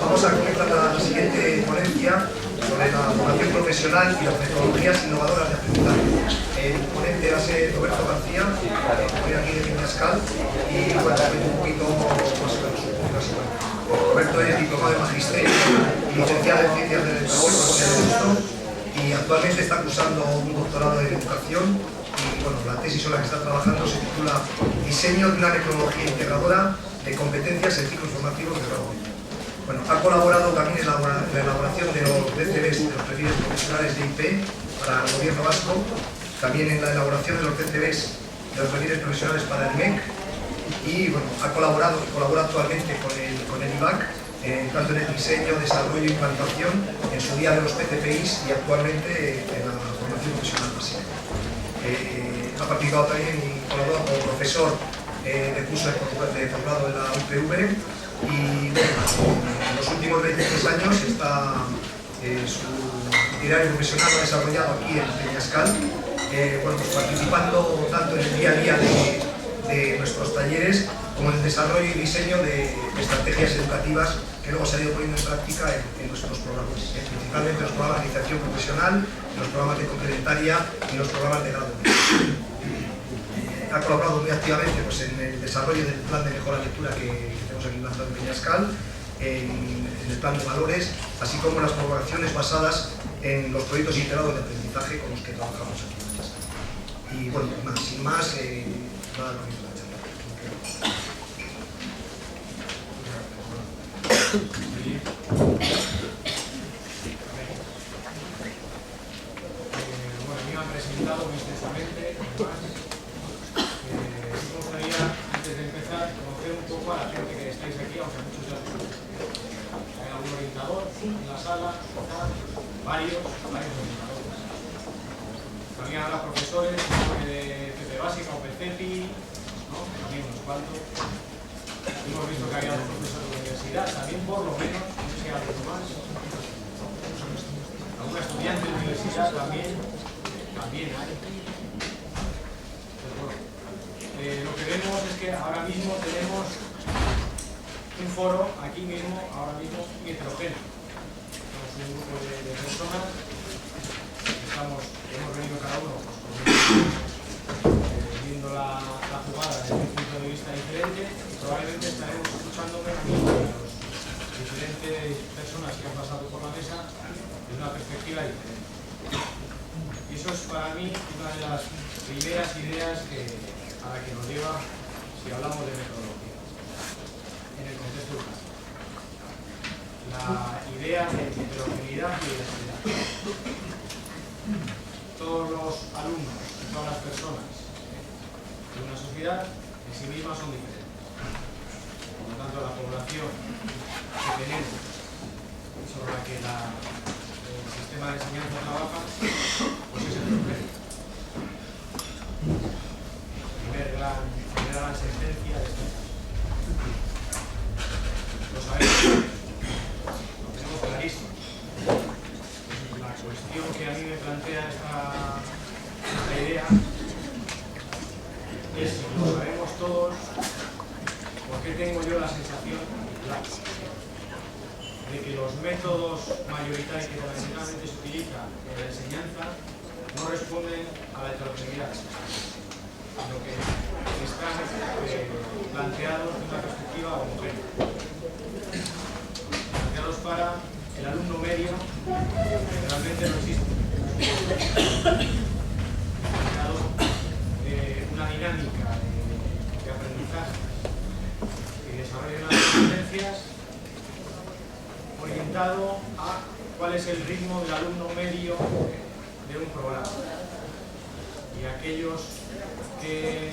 Vamos a comenzar la siguiente ponencia sobre la formación profesional y las metodologías innovadoras de aprendizaje. El ponente va a ser Roberto García, estoy aquí de Peñascal, y bueno, un poquito más o menos. Roberto es diplomado en Magisterio y licenciado en Ciencias del Desarrollo y actualmente está cursando un doctorado en Educación. Y bueno, la tesis en la que está trabajando se titula Diseño de una metodología integradora de competencias en ciclos formativos de grado medio. Bueno, ha colaborado también en la elaboración de los DCBs, de los perfiles profesionales de IP para el gobierno vasco, también en la elaboración de los DCBs de los perfiles profesionales para el MEC, y bueno, ha colaborado y colabora actualmente con el IVAC, tanto en el diseño, desarrollo e implantación, en su día de los PCPIs y actualmente en la formación profesional básica. Ha participado también y colaborado como profesor de curso de posgrado de la UPV, y bueno, en los últimos 23 años su itinerario profesional lo ha desarrollado aquí en Peñascal, bueno, pues participando tanto en el día a día de nuestros talleres como en el desarrollo y diseño de estrategias educativas que luego se ha ido poniendo en práctica en nuestros programas, principalmente los programas de iniciación profesional, en los programas de complementaria y los programas de grado medio. Ha colaborado muy activamente pues, en el desarrollo del plan de mejora de lectura que tenemos aquí lanzado en Peñascal, en el plan de valores, así como en las colaboraciones basadas en los proyectos integrados de aprendizaje con los que trabajamos aquí en Peñascal. Y bueno, sin más, nada con la charla. Bueno, me han presentado muy extensamente, además. Me gustaría, antes de empezar, conocer un poco a la gente que estáis aquí, aunque muchos ya os conocen. ¿Hay algún orientador en la sala? Varios orientadores. También habrá profesores de CP básica o PCPI, ¿no? También unos cuantos. Hemos visto que había dos profesores de universidad, también por lo menos, no sé si hay algo más. Algún estudiante de universidad también hay. Lo que vemos es que ahora mismo tenemos un foro aquí mismo, ahora mismo heterogéneo. Somos un grupo de personas, hemos venido cada uno viendo la jugada desde un punto de vista diferente, y probablemente estaremos escuchándome a los diferentes personas que han pasado por la mesa desde una perspectiva diferente. Y eso es para mí una de las primeras ideas a la que nos lleva si hablamos de metodología en el contexto educativo. La idea de heterogeneidad y diversidad. Todos los alumnos, todas las personas de una sociedad en sí mismas son diferentes. Por lo tanto, la población que tenemos sobre la que el sistema de enseñanza trabaja, pues es heterogéneo. Primera gran sentencia de este caso. Lo sabemos, lo tenemos clarísimo. La cuestión que a mí me plantea esta idea es, si lo sabemos todos, ¿por qué tengo yo la sensación de que los métodos mayoritarios que tradicionalmente se utilizan en la enseñanza no responden a la heterogeneidad, sino que están planteados de una perspectiva homogénea, planteados para el alumno medio que realmente no existe, planteado una dinámica de aprendizaje y desarrollo de las competencias orientado a cuál es el ritmo del alumno medio de un programa, y aquellos que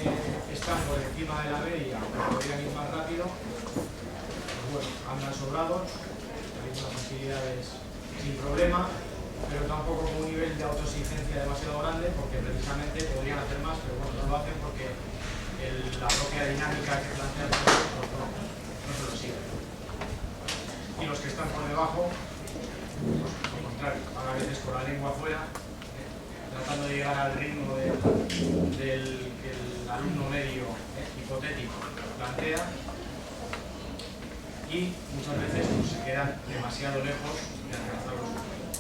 están por encima de la media o podrían ir más rápido, pues bueno, andan sobrados, hay unas facilidades sin problema, pero tampoco con un nivel de autoexigencia demasiado grande, porque precisamente podrían hacer más, pero bueno, no lo hacen porque la propia dinámica que plantea el profesor no se lo sigue. Y los que están por debajo, pues al contrario, van a veces con la lengua afuera, tratando de llegar al ritmo del que el alumno medio hipotético plantea, y y muchas veces pues, se quedan demasiado lejos de alcanzar los objetivos.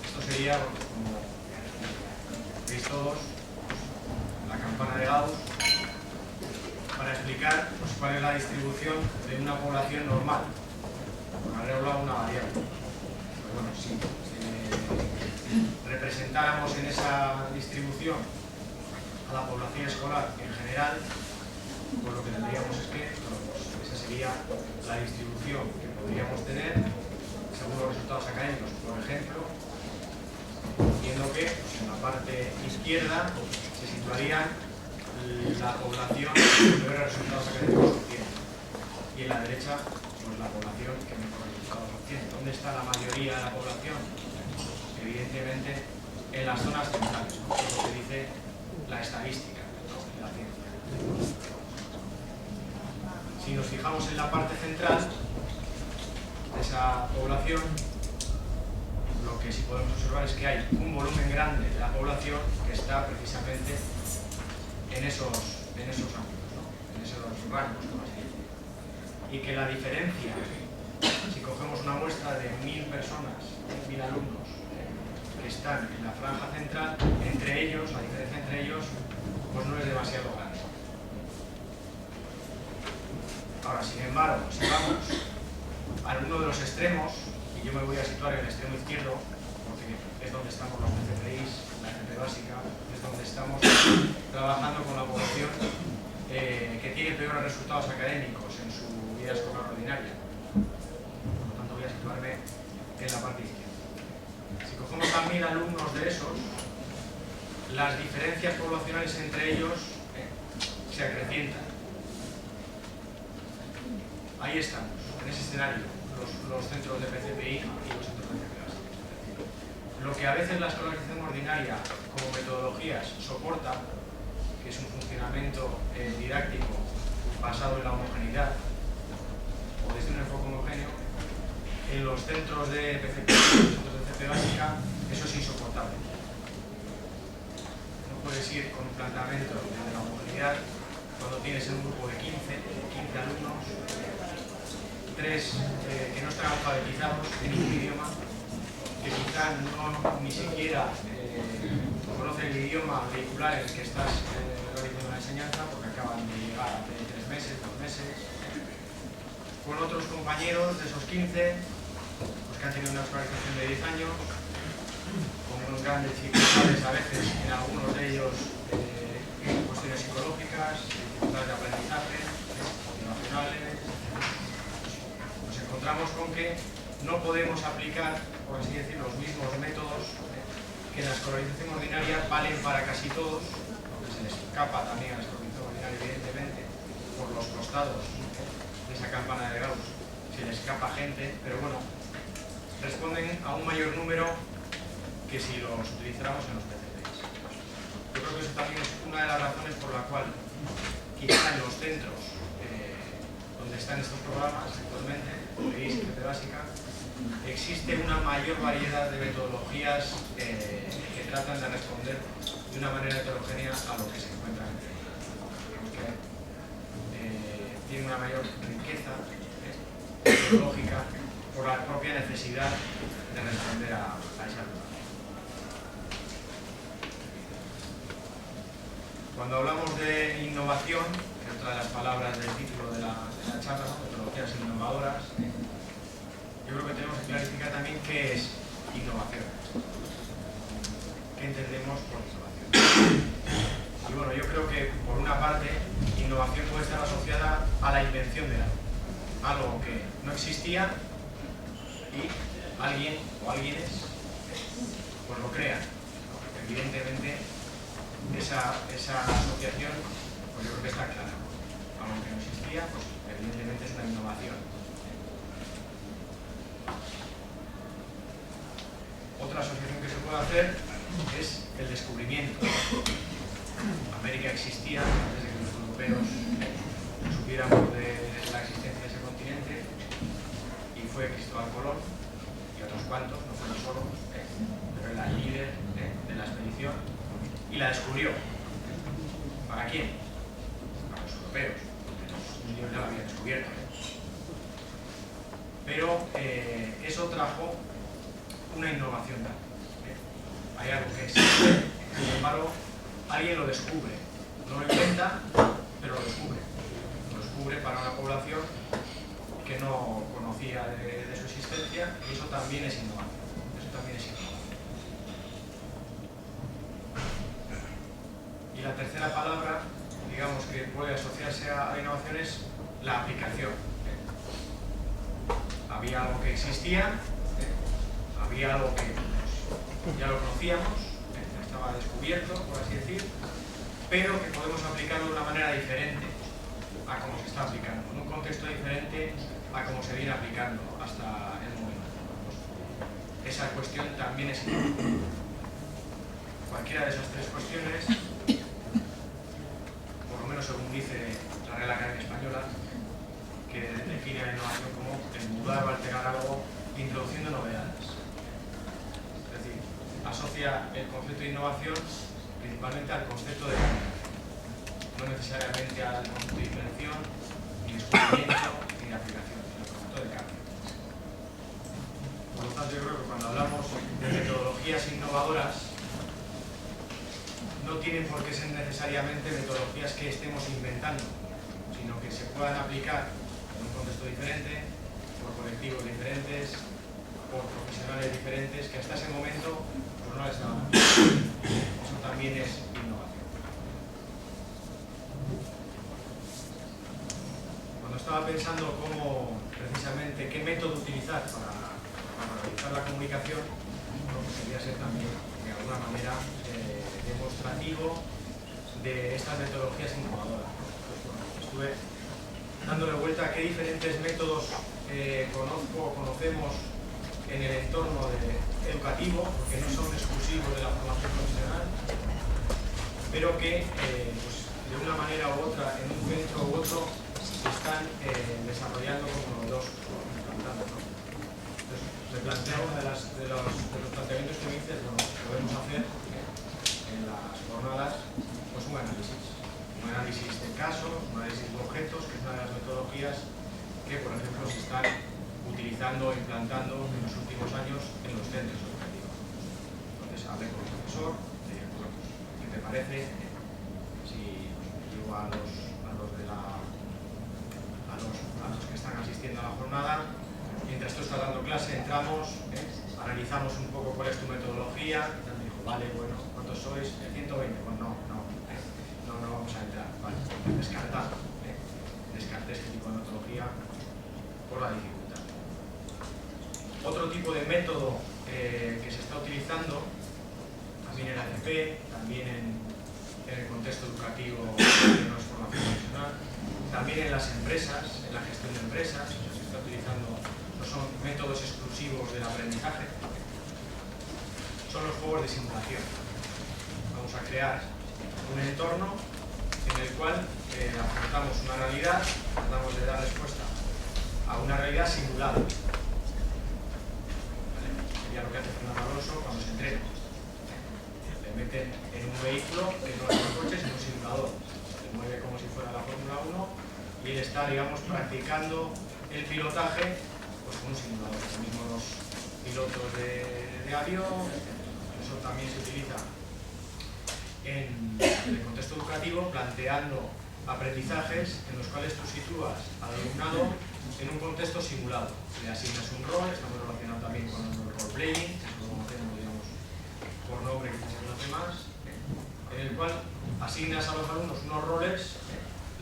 Esto sería, como veis todos, la campana de Gauss para explicar pues, cuál es la distribución de una población normal. Por haber hablado una variable. Pues bueno, si representáramos en esa distribución a la población escolar en general, pues lo que tendríamos es que pues, esa sería la distribución que podríamos tener según los resultados académicos. Por ejemplo, viendo que pues, en la parte izquierda se situaría la población que peores resultados académicos obtiene y en la derecha pues, la población que mejores resultados obtiene. ¿Dónde está la mayoría de la población? Evidentemente en las zonas centrales, ¿no? Es lo que dice la estadística, ¿no? La ciencia. Si nos fijamos en la parte central de esa población, lo que sí podemos observar es que hay un volumen grande de la población que está precisamente en esos ámbitos, ¿no? En esos rangos, por así decirlo. Y que la diferencia, si cogemos una muestra de 1000 personas, 1000 alumnos que están en la franja central, entre ellos, la diferencia entre ellos, pues no es demasiado grande. Ahora, sin embargo, si vamos a uno de los extremos, y yo me voy a situar en el extremo izquierdo, porque es donde estamos los PCPIs, la FP básica, es donde estamos trabajando con la población que tiene peores resultados académicos en su vida escolar ordinaria. Por lo tanto, voy a situarme en la parte izquierda. Si cogemos a 1000 alumnos de esos, las diferencias poblacionales entre ellos se acrecientan. Ahí estamos, en ese escenario, los centros de PCPI y los centros de CPAS. Lo que a veces la escolarización ordinaria, como metodologías, soporta, que es un funcionamiento didáctico basado en la homogeneidad, o desde un enfoque homogéneo, en los centros de PCPI y los centros de CP básica, eso es insoportable. No puedes ir con un planteamiento de la homogeneidad cuando tienes un grupo de 15 alumnos, 3 que no están alfabetizados en ningún idioma, que quizás ni siquiera conocen el idioma vehicular en el que estás realizando la enseñanza porque acaban de llegar hace 3 meses, 2 meses, con otros compañeros de esos 15 pues, que han tenido una escolarización de 10 años, con grandes dificultades a veces en algunos de ellos cuestiones psicológicas, dificultades de aprendizaje, motivacionales. Nos encontramos con que no podemos aplicar, por así decir, los mismos métodos que en la escolarización ordinaria valen para casi todos, porque se les escapa también a la escolarización ordinaria, evidentemente, por los costados de esa campana de Gauss, se les escapa gente, pero bueno, responden a un mayor número que si los utilizáramos en los PCPs. Yo creo que eso también es una de las razones por la cual quizá en los centros donde están estos programas actualmente, PCPI y CP básica, existe una mayor variedad de metodologías que tratan de responder de una manera heterogénea a lo que se encuentra entre ellos. Que tiene una mayor riqueza metodológica por la propia necesidad de responder a esa duda. Cuando hablamos de innovación, que es otra de las palabras del título de la charla, ¿no? Metodologías innovadoras, yo creo que tenemos que clarificar también qué es innovación. ¿Qué entendemos por innovación? Y bueno, yo creo que por una parte, innovación puede estar asociada a la invención de algo que no existía y alguien o alguienes pues lo crean, ¿no? Evidentemente esa asociación pues yo creo que está clara. Algo que no existía, pues evidentemente es una innovación. Otra asociación que se puede hacer es el descubrimiento. América existía antes de que los europeos supiéramos de la existencia de ese continente y fue Cristóbal Colón y otros cuantos, no fueron solo, pero era el líder de la expedición y la descubrió. ¿Para quién? Para los europeos, porque los indios ya lo habían descubierto. Pero eso trajo una innovación también. Hay algo que existe, sin embargo, alguien lo descubre. No lo inventa, pero lo descubre. Lo descubre para una población que no conocía de su existencia, y eso también es innovación. Eso también es innovación. Y la tercera palabra, digamos, que puede asociarse a la innovación es la aplicación. Había algo que existía, había algo que ya lo conocíamos, estaba descubierto, por así decir, pero que podemos aplicarlo de una manera diferente a cómo se está aplicando, en un contexto diferente a cómo se viene aplicando hasta el momento. Esa cuestión también es importante. Cualquiera de esas tres cuestiones, por lo menos según dice la Real Academia Española, que define la innovación como el mudar o alterar algo introduciendo novedades. Es decir, asocia el concepto de innovación principalmente al concepto de cambio, no necesariamente al concepto de invención, ni descubrimiento, ni de aplicación, sino al concepto de cambio. Por lo tanto, yo creo que cuando hablamos de metodologías innovadoras, no tienen por qué ser necesariamente metodologías que estemos inventando, sino que se puedan aplicar en un contexto diferente, por colectivos diferentes, por profesionales diferentes, que hasta ese momento pues, no les estaban aplicando. Eso también es innovación. Cuando estaba pensando cómo, precisamente, qué método utilizar para realizar la comunicación, pues quería ser también, de alguna manera, demostrativo de estas metodologías innovadoras. Estuve dándole vuelta a qué diferentes métodos conocemos en el entorno educativo, porque no son exclusivos de la formación profesional, pero que pues, de una manera u otra, en un centro u otro, se están desarrollando como novedosos, implantando, ¿no? Entonces, me planteo uno de los planteamientos que me dices, bueno, podemos hacer en las jornadas pues un análisis de casos, un análisis de objetos, que es una de las metodologías que, por ejemplo, se están utilizando o implantando en los últimos años en los centros educativos. Entonces, hablé con el profesor, bueno, ¿qué te parece? Si digo a los que están asistiendo a la jornada, mientras tú estás dando clase, entramos, analizamos un poco cuál es tu metodología, y me dijo, vale, bueno, ¿cuántos sois? 120, pues no vamos a entrar, vale, descartado, descarté este tipo de metodología por la dificultad. Otro tipo de método que se está utilizando, también en la FP, también en el contexto educativo que no es formación profesional, también en las empresas, en la gestión de empresas, se está utilizando, no son métodos exclusivos del aprendizaje, son los juegos de simulación. Vamos a crear un entorno en el cual afrontamos una realidad, tratamos de dar respuesta a una realidad simulada. ¿Vale? Sería lo que hace Fernando Alonso cuando se entrena. Le meten en un vehículo que no es un coche, sino un simulador. Se mueve como si fuera la Fórmula 1 y él está, digamos, practicando el pilotaje pues, con un simulador. Lo mismo los pilotos de avión, eso también se utiliza en el contexto educativo, planteando aprendizajes en los cuales tú sitúas al alumnado en un contexto simulado. Le asignas un rol, estamos relacionados también con el role-playing, que lo conocemos, digamos, por nombre que se conoce más, en el cual asignas a los alumnos unos roles,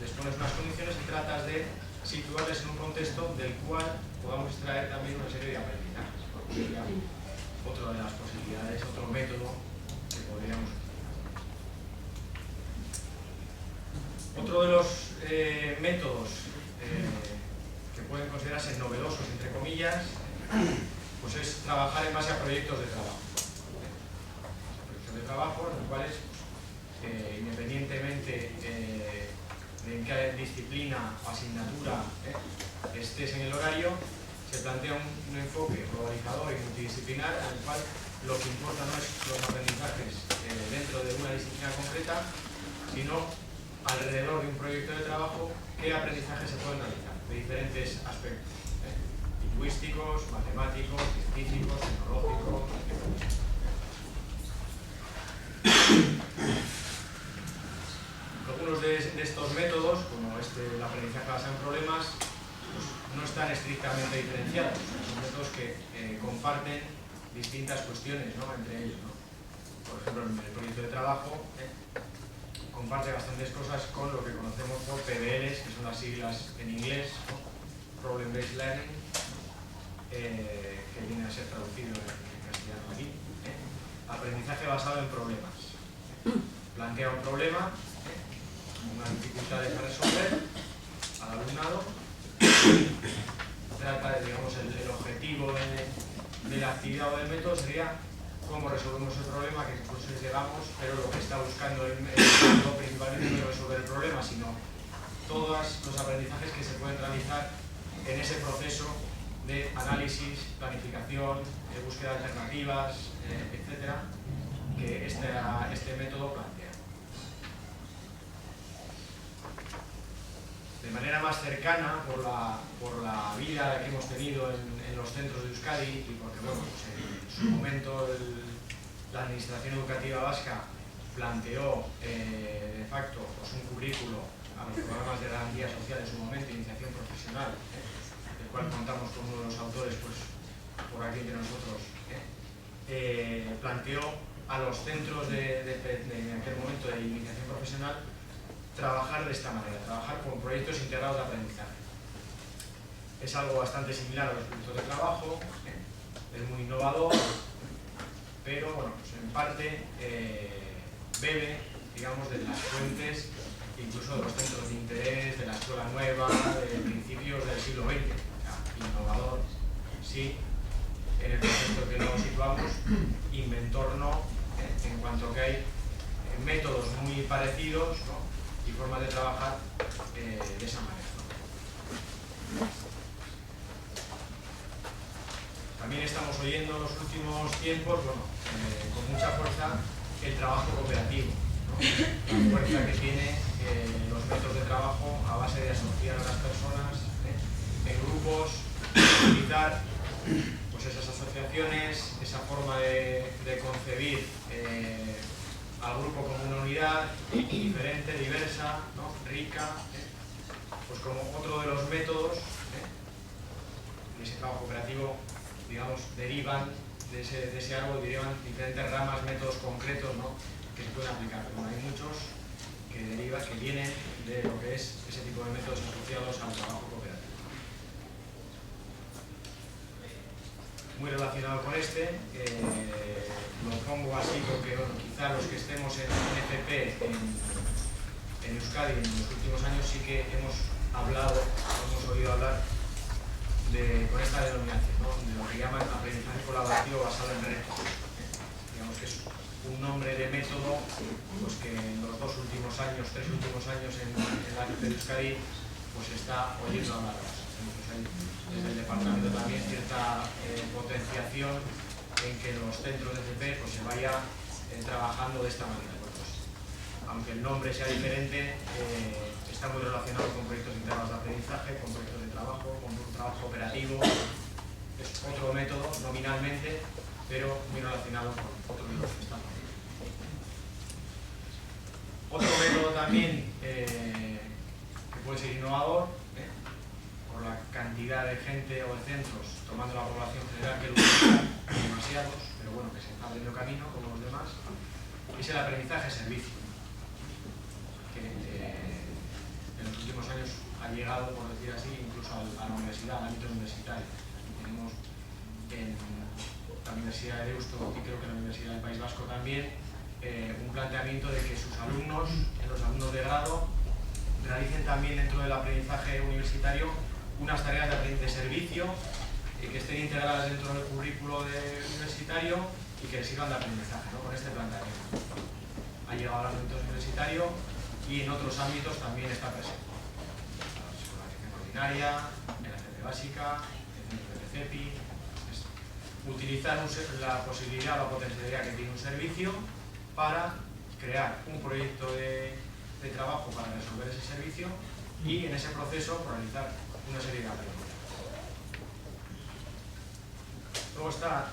les pones unas condiciones y tratas de situarles en un contexto del cual podamos extraer también una serie de aprendizajes. Sería otra de las posibilidades, otro método que podríamos utilizar. Otro de los métodos que pueden considerarse novedosos, entre comillas, pues es trabajar en base a proyectos de trabajo. Proyectos de trabajo en los cuales, independientemente de en qué disciplina o asignatura estés en el horario, se plantea un enfoque globalizador y multidisciplinar en el cual lo que importa no es los aprendizajes dentro de una disciplina concreta, sino alrededor de un proyecto de trabajo, qué aprendizaje se pueden realizar de diferentes aspectos, lingüísticos, matemáticos, científicos, tecnológicos, etc. Algunos de estos métodos, como el aprendizaje basado en problemas, pues no están estrictamente diferenciados. Son métodos que comparten distintas cuestiones, ¿no?, entre ellos, ¿no? Por ejemplo, en el proyecto de trabajo comparte bastantes cosas con lo que conocemos por PBLs, que son las siglas en inglés, ¿no? Problem Based Learning, que viene a ser traducido en castellano aquí. Aprendizaje basado en problemas. Plantea un problema, unas dificultades a resolver al alumnado, trata de, digamos, el objetivo de la actividad o del método sería cómo resolvemos el problema, que incluso llegamos, pero lo que está buscando el método principalmente no es resolver el problema, sino todos los aprendizajes que se pueden realizar en ese proceso de análisis, planificación, de búsqueda de alternativas, etcétera, que este método plantea. De manera más cercana, por la vida que hemos tenido en los centros de Euskadi, y porque, bueno, pues en su momento la Administración Educativa Vasca planteó de facto pues un currículo a los programas de garantía social en su momento, iniciación profesional, del cual contamos con uno de los autores, pues por aquí entre nosotros, planteó a los centros en aquel momento de iniciación profesional trabajar de esta manera, trabajar con proyectos integrados de aprendizaje. Es algo bastante similar a los proyectos de trabajo, es muy innovador, pero bueno, pues en parte bebe, digamos, de las fuentes, incluso de los centros de interés, de la escuela nueva, de principios del siglo XX. O sea, innovador, sí, en el contexto que nos situamos, inventor no, en cuanto que hay métodos muy parecidos, ¿no?, y formas de trabajar de esa manera, ¿no? También estamos oyendo en los últimos tiempos, bueno, con mucha fuerza, el trabajo cooperativo, ¿no? La fuerza que tiene los métodos de trabajo a base de asociar a las personas en grupos, utilizar pues esas asociaciones, esa forma de concebir al grupo como una unidad diferente, diversa, ¿no?, rica, pues como otro de los métodos de ese trabajo cooperativo, digamos, derivan de ese árbol, derivan diferentes ramas, métodos concretos, ¿no?, que se pueden aplicar. Pero hay muchos que vienen de lo que es ese tipo de métodos asociados al trabajo cooperativo. Muy relacionado con lo pongo así porque, bueno, quizá los que estemos en FP en Euskadi en los últimos años sí que hemos oído hablar con esta denominación, ¿no?, de lo que llaman aprendizaje colaborativo basado en retos. Digamos que es un nombre de método pues que en los tres últimos años en la FP de Euskadi pues está oyendo hablar. Desde el departamento también cierta potenciación en que los centros de FP pues se vaya trabajando de esta manera. Bueno, pues, aunque el nombre sea diferente, está muy relacionado con proyectos integrados de aprendizaje, con proyectos de trabajo, con un trabajo operativo. Es otro método nominalmente, pero muy relacionado con otros de los que están. Otro método también que puede ser innovador, por la cantidad de gente o de centros, tomando la población general que lo utiliza, demasiados, pero bueno, que se está abriendo camino como los demás, es el aprendizaje-servicio, que en los últimos años ha llegado, por decir así, incluso a la universidad, al ámbito universitario. Y tenemos en la Universidad de Deusto y creo que en la Universidad del País Vasco también un planteamiento de que sus alumnos, los alumnos de grado, realicen también dentro del aprendizaje universitario unas tareas de servicio que estén integradas dentro del currículo universitario y que sirvan de aprendizaje, ¿no?, con este planteamiento. Ha llegado al ámbito universitario y en otros ámbitos también está presente. En la escolarización ordinaria, en la FP básica, en el CEPI. Es utilizar la posibilidad o la potencialidad que tiene un servicio para crear un proyecto de de trabajo para resolver ese servicio y en ese proceso realizar una serie de aprendizajes. Luego está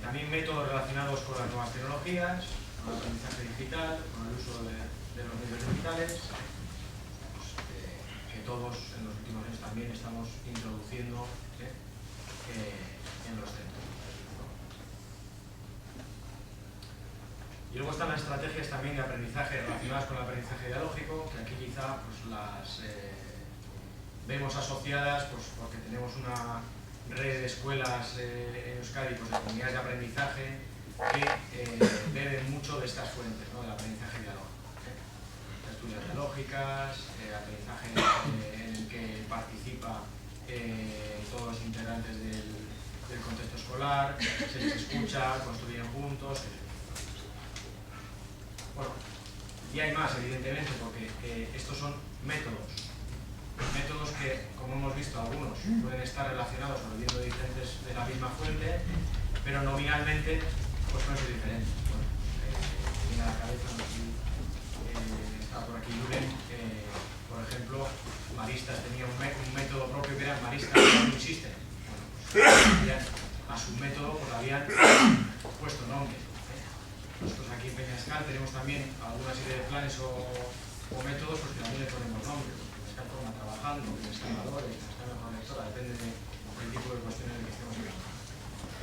también métodos relacionados con las nuevas tecnologías, con el aprendizaje digital, con el uso de los medios digitales, que todos en los últimos años también estamos introduciendo en los centros. Y luego están las estrategias también de aprendizaje relacionadas con el aprendizaje dialógico, que aquí quizá pues, las vemos asociadas pues, porque tenemos una red de escuelas en Euskadi, pues, de comunidades de aprendizaje que beben mucho de estas fuentes, ¿no? Del aprendizaje dialógico. Estudios dialógicas, aprendizaje en el que participa todos los integrantes del contexto escolar, se les escucha, construyen juntos. Bueno, y hay más, evidentemente, porque estos son métodos que, como hemos visto, algunos pueden estar relacionados o viendo diferentes de la misma fuente, pero nominalmente pues pueden ser diferentes. Bueno, viene a la cabeza, está por aquí Luren, por ejemplo, Maristas tenía un método propio que era Maristas Learning System. Bueno, pues, a su método pues habían puesto nombre. Nosotros aquí en Peñascal tenemos también alguna serie de planes o métodos pues que también le ponemos nombre. Peñascal forma trabajando, Peñascal valores, Peñascal mejor lectora, depende del tipo de cuestiones en que estemos hablando.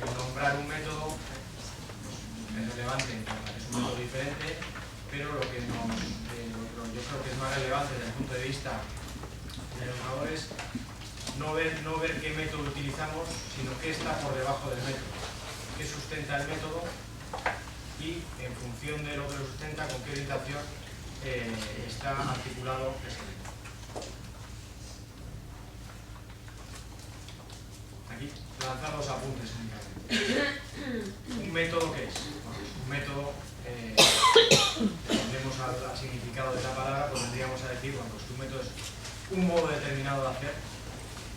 El nombrar un método pues, es relevante en cuanto a que es un método diferente, pero lo que yo creo que es más relevante desde el punto de vista de los valores, no ver qué método utilizamos, sino qué está por debajo del método, qué sustenta el método, y en función de lo que lo sustenta, con qué orientación está articulado ese método. Aquí lanzar los apuntes únicamente. ¿Un método qué es? Bueno, un método, volvemos al significado de la palabra, pues vendríamos a decir, bueno, pues un método es un modo determinado de hacer,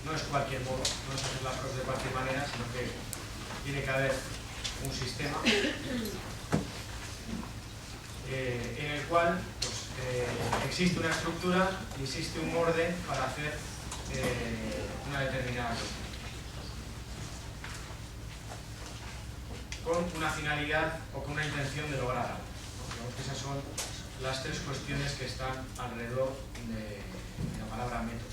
no es cualquier modo, no es hacer las cosas de cualquier manera, sino que tiene que haber un sistema en el cual pues, existe una estructura y existe un orden para hacer una determinada cosa, con una finalidad o con una intención de lograr algo, ¿no? Digamos que esas son las tres cuestiones que están alrededor de la palabra método.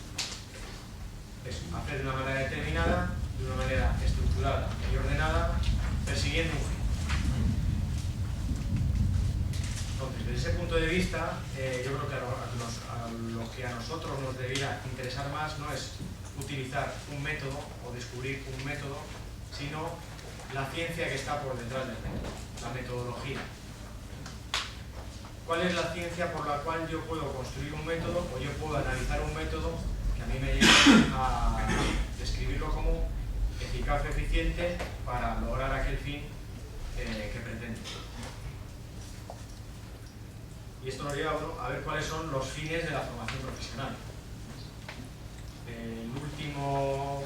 Es hacer de una manera determinada, de una manera estructurada y ordenada, persiguiendo un fin. Entonces, desde ese punto de vista, yo creo que a lo que a nosotros nos debería interesar más no es utilizar un método o descubrir un método, sino la ciencia que está por detrás del método, la metodología. ¿Cuál es la ciencia por la cual yo puedo construir un método o yo puedo analizar un método que a mí me lleva a describirlo como eficaz o eficiente para lograr aquel fin que pretende? Y esto nos lleva a ver cuáles son los fines de la formación profesional. El último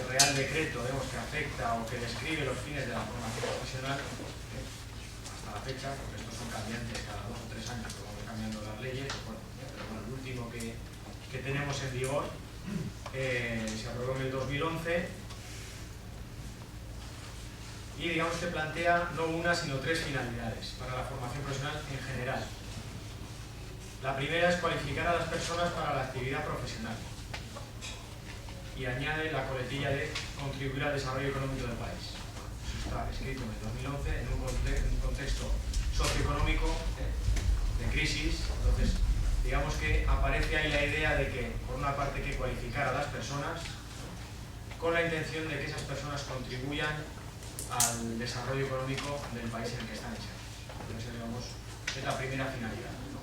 Real Decreto, digamos, que afecta o que describe los fines de la formación profesional, hasta la fecha, porque estos son cambiantes cada 2 o 3 años, que van cambiando las leyes, pero bueno, el último que tenemos en vigor se aprobó en el 2011 y digamos que plantea no una sino 3 finalidades para la formación profesional en general. La primera es cualificar a las personas para la actividad profesional y añade la coletilla de contribuir al desarrollo económico del país. Eso está escrito en el 2011 en un contexto socioeconómico de crisis. Entonces, digamos que aparece ahí la idea de que, por una parte, hay que cualificar a las personas con la intención de que esas personas contribuyan al desarrollo económico del país en el que están hechas. Entonces, digamos, es la primera finalidad, ¿no?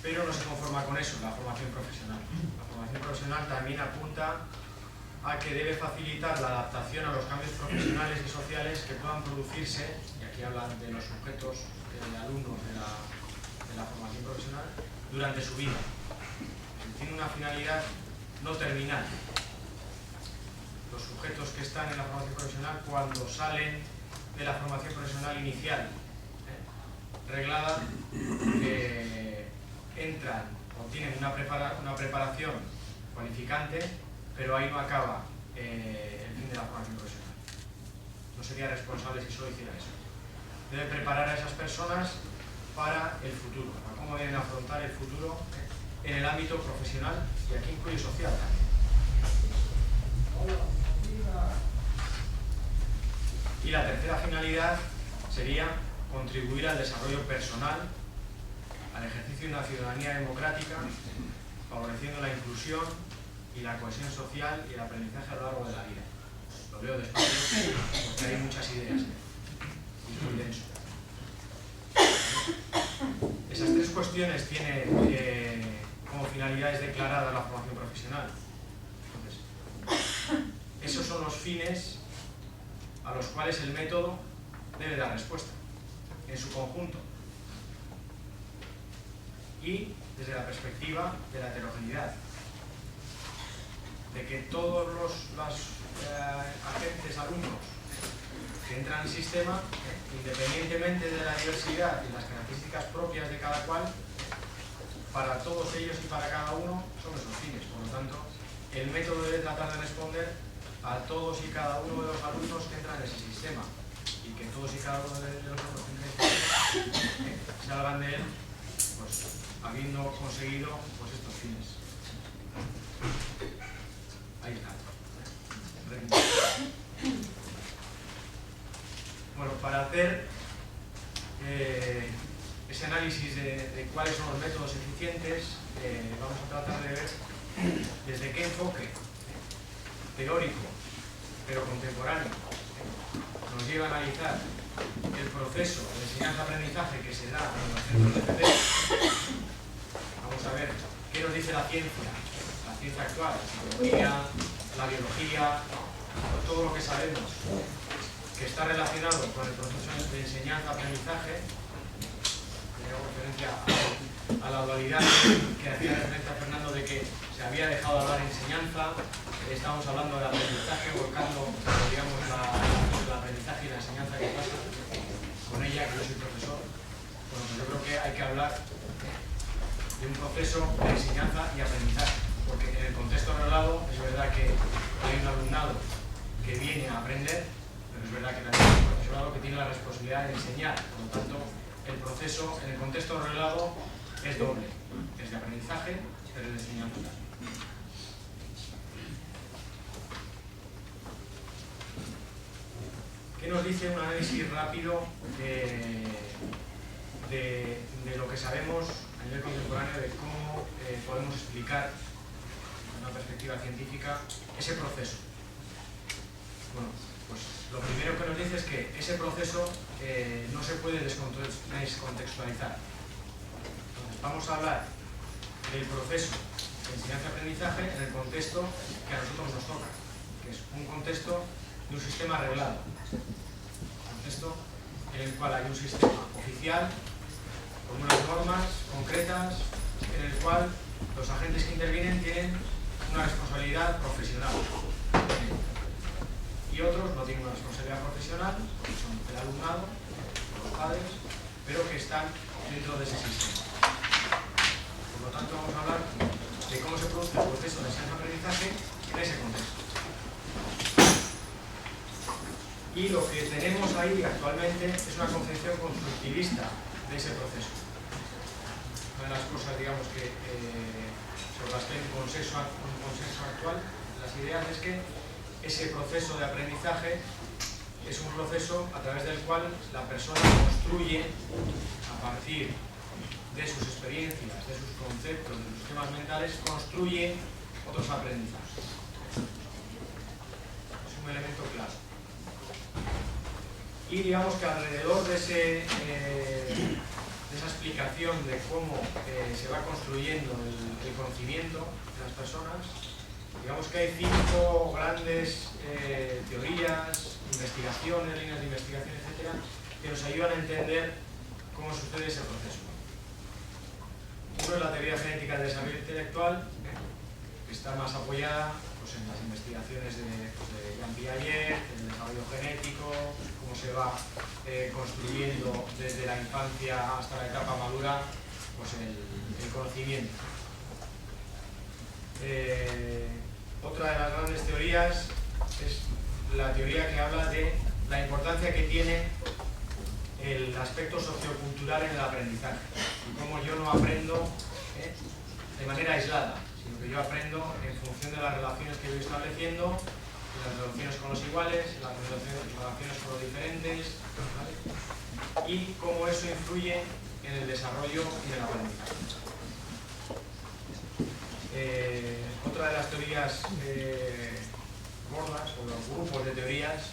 Pero no se conforma con eso, la formación profesional. La formación profesional también apunta a que debe facilitar la adaptación a los cambios profesionales y sociales que puedan producirse, y aquí hablan de los sujetos, de alumnos de la formación profesional, durante su vida. Tiene una finalidad no terminal. Los sujetos que están en la formación profesional, cuando salen de la formación profesional inicial, reglada, que entran o tienen una preparación cualificante, pero ahí no acaba el fin de la formación profesional. No sería responsable si solo hiciera eso. Debe preparar a esas personas para el futuro, para cómo deben afrontar el futuro en el ámbito profesional, y aquí incluye social también. Y la tercera finalidad sería contribuir al desarrollo personal, al ejercicio de una ciudadanía democrática, favoreciendo la inclusión y la cohesión social y el aprendizaje a lo largo de la vida. Lo veo despacio porque hay muchas ideas y es muy denso. Esas tres cuestiones tiene como finalidades declaradas la formación profesional. Entonces, esos son los fines a los cuales el método debe dar respuesta en su conjunto, y desde la perspectiva de la heterogeneidad, de que todos los agentes alumnos que entran al sistema, independientemente de la diversidad y las características propias de cada cual, para todos ellos y para cada uno son esos fines. Por lo tanto, el método debe tratar de responder a todos y cada uno de los alumnos que entran en ese sistema, y que todos y cada uno de los alumnos que salgan de él, pues habiendo conseguido pues estos fines. Ahí está. Bueno, para hacer ese análisis de cuáles son los métodos eficientes, vamos a tratar de ver desde qué enfoque teórico, pero contemporáneo, nos lleva a analizar el proceso de enseñanza-aprendizaje que se da en los centros de FP. Vamos a ver qué nos dice la ciencia actual, la psicología, la biología, todo lo que sabemos que está relacionado con el proceso de enseñanza-aprendizaje. Tenemos referencia a la dualidad que hacía referencia a Fernando, de que se había dejado de hablar de enseñanza. Estamos hablando del aprendizaje, volcando, digamos, el aprendizaje y la enseñanza que pasa con ella, que yo soy profesor. Bueno, pues yo creo que hay que hablar de un proceso de enseñanza y aprendizaje, porque en el contexto reglado es verdad que hay un alumnado que viene a aprender, pero es verdad que también hay un profesorado que tiene la responsabilidad de enseñar. Por lo tanto, el proceso en el contexto reglado es doble, es de aprendizaje, pero es de enseñanza. ¿Qué nos dice un análisis rápido de lo que sabemos a nivel contemporáneo de cómo podemos explicar, desde una perspectiva científica, ese proceso? Bueno, pues lo primero que nos dice es que ese proceso no se puede descontextualizar. Entonces, vamos a hablar del proceso de enseñanza-aprendizaje en el contexto que a nosotros nos toca, que es un contexto de un sistema reglado, un contexto en el cual hay un sistema oficial con unas normas concretas, en el cual los agentes que intervienen tienen una responsabilidad profesional y otros no tienen una responsabilidad profesional, porque son el alumnado, los padres, pero que están dentro de ese sistema. Por lo tanto, vamos a hablar de cómo se produce el proceso de enseñanza-aprendizaje en ese contexto. Y lo que tenemos ahí actualmente es una concepción constructivista de ese proceso. Una de las cosas, digamos, que sobre las que hay un consenso actual de las ideas es que ese proceso de aprendizaje es un proceso a través del cual la persona construye, a partir de sus experiencias, de sus conceptos, de sus esquemas mentales, construye otros aprendizajes. Es un elemento claro. Y digamos que alrededor de esa explicación de cómo se va construyendo el conocimiento de las personas, digamos que hay 5 grandes teorías, investigaciones, líneas de investigación, etcétera, que nos ayudan a entender cómo sucede ese proceso. Uno es la teoría genética del desarrollo intelectual, que está más apoyada pues en las investigaciones de Jean Piaget, el desarrollo genético, cómo se va construyendo desde la infancia hasta la etapa madura pues el conocimiento. Otra de las grandes teorías es la teoría que habla de la importancia que tiene el aspecto sociocultural en el aprendizaje y cómo yo no aprendo de manera aislada, sino que yo aprendo en función de las relaciones que voy estableciendo, las relaciones con los iguales, las relaciones con los diferentes, ¿vale? Y cómo eso influye en el desarrollo y en el aprendizaje. Otra de las teorías gordas, o los grupos de teorías,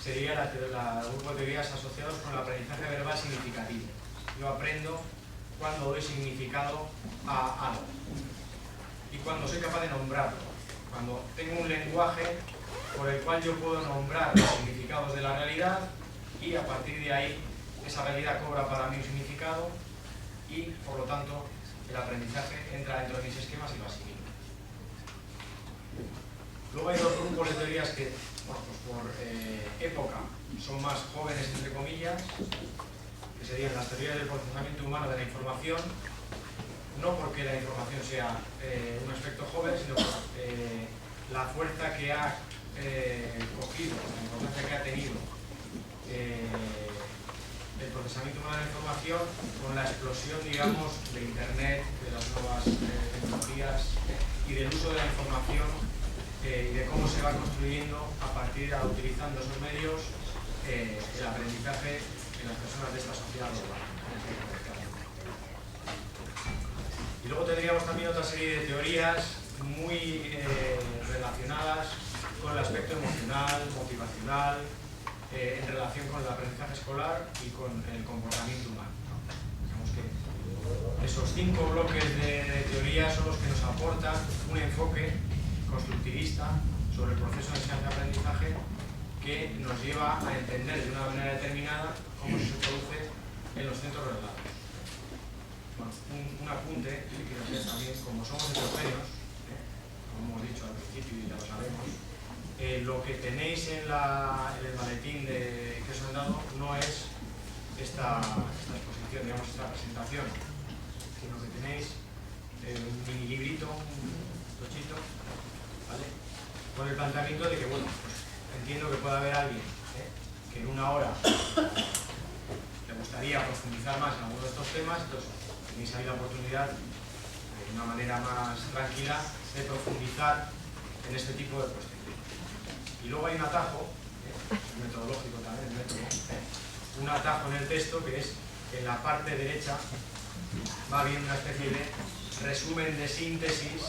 sería el grupo de teorías asociados con el aprendizaje verbal significativo. Yo aprendo cuando doy significado a algo y cuando soy capaz de nombrarlo, cuando tengo un lenguaje por el cual yo puedo nombrar los significados de la realidad y a partir de ahí esa realidad cobra para mí un significado y por lo tanto el aprendizaje entra dentro de mis esquemas y lo asimilo. Luego hay dos grupos de teorías que, bueno, pues por época son más jóvenes, entre comillas, que serían las teorías del procesamiento humano de la información, no porque la información sea un aspecto joven, sino por la fuerza que ha cogido, la importancia que ha tenido el procesamiento humano de la información con la explosión, digamos, de Internet, de las nuevas tecnologías y del uso de la información y de cómo se va construyendo a partir de utilizando esos medios el aprendizaje en las personas de esta sociedad global. Y luego tendríamos también otra serie de teorías muy relacionadas con el aspecto emocional, motivacional, en relación con el aprendizaje escolar y con el comportamiento humano. Digamos que esos 5 bloques de teorías son los que nos aportan un enfoque constructivista sobre el proceso de enseñanza-aprendizaje que nos lleva a entender de una manera determinada cómo se produce en los centros reglados. Bueno, un apunte que quiero hacer también, como somos heterogéneos, como hemos dicho al principio y ya lo sabemos, lo que tenéis en el maletín que os han dado no es esta exposición, digamos, esta presentación, sino que tenéis un mini librito, un tochito, ¿vale? Con el planteamiento de que, bueno, pues entiendo que puede haber alguien que en una hora le gustaría profundizar más en alguno de estos temas, entonces tenéis ahí la oportunidad de una manera más tranquila de profundizar en este tipo de cuestiones. Y luego hay un atajo, metodológico también, un atajo en el texto que es en la parte derecha va bien una especie de resumen de síntesis,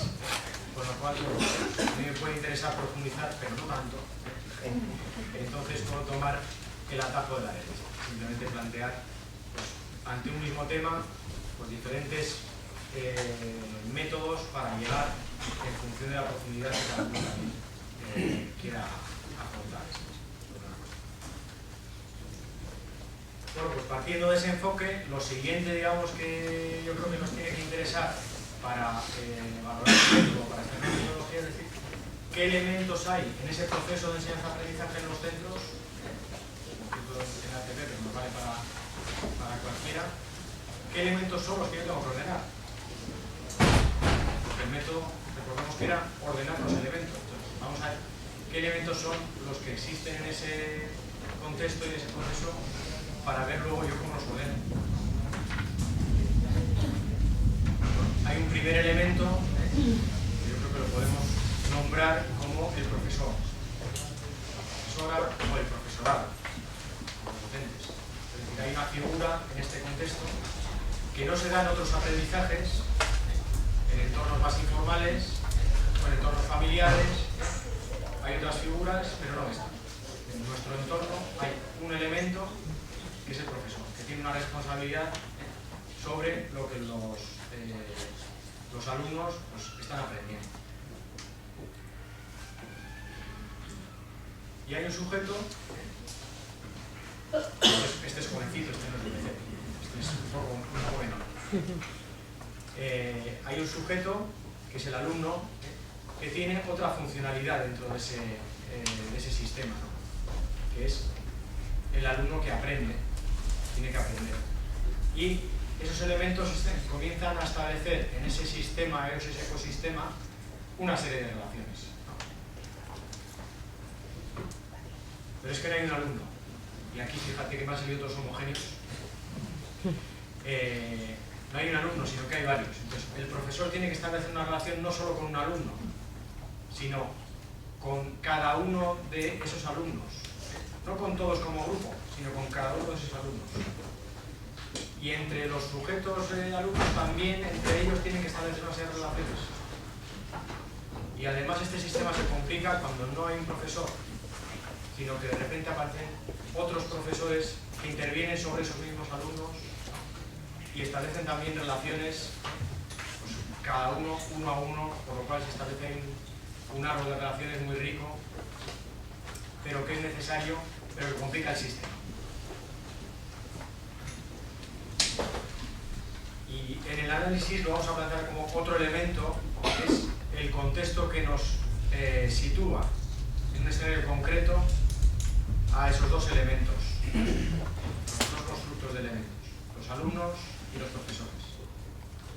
con lo cual a mí me puede interesar profundizar, pero no tanto. Entonces puedo tomar el atajo de la derecha, simplemente plantear pues, ante un mismo tema pues, diferentes métodos para llegar en función de la profundidad que cada uno también quiera afrontar. Bueno, pues partiendo de ese enfoque, lo siguiente, digamos, que yo creo que nos tiene que interesar para valorar el método, para esta metodología, es decir, qué elementos hay en ese proceso de enseñanza-aprendizaje en los centros, como en la ATP, pero nos vale para cualquiera, qué elementos son los que yo tengo que ordenar. Porque el método, recordemos que era ordenar los elementos. Entonces, vamos a ver qué elementos son los que existen en ese contexto y en ese proceso para ver luego yo cómo los ordeno. Hay un primer elemento que yo creo que lo podemos nombrar como el profesor. Profesora o el profesorado, como docentes. Es decir, hay una figura en este contexto que no se da en otros aprendizajes, en entornos más informales o en entornos familiares. Hay otras figuras, pero no esta. En nuestro entorno hay un elemento que es el profesor, que tiene una responsabilidad sobre lo que los alumnos pues, están aprendiendo. Y hay un sujeto, este es jovencito, este no es de este es un poco menor. Hay un sujeto, que es el alumno, que tiene otra funcionalidad dentro de ese sistema, ¿no? Que es el alumno que aprende, tiene que aprender. Y esos elementos comienzan a establecer en ese sistema, en ese ecosistema, una serie de relaciones, ¿no? Pero es que no hay un alumno. Y aquí fíjate que me han salido todos homogéneos. No hay un alumno, sino que hay varios. Entonces, el profesor tiene que establecer una relación no solo con un alumno, sino con cada uno de esos alumnos. No con todos como grupo, sino con cada uno de esos alumnos. Y entre los sujetos alumnos también, entre ellos tienen que establecer una serie de relaciones. Y además este sistema se complica cuando no hay un profesor, sino que de repente aparecen otros profesores que intervienen sobre esos mismos alumnos y establecen también relaciones, pues, cada uno a uno, por lo cual se establece un árbol de relaciones muy rico, pero que es necesario, pero que complica el sistema. Y en el análisis lo vamos a plantear como otro elemento, que es el contexto que nos sitúa en un escenario concreto a esos dos elementos, los dos constructos de elementos, los alumnos y los profesores.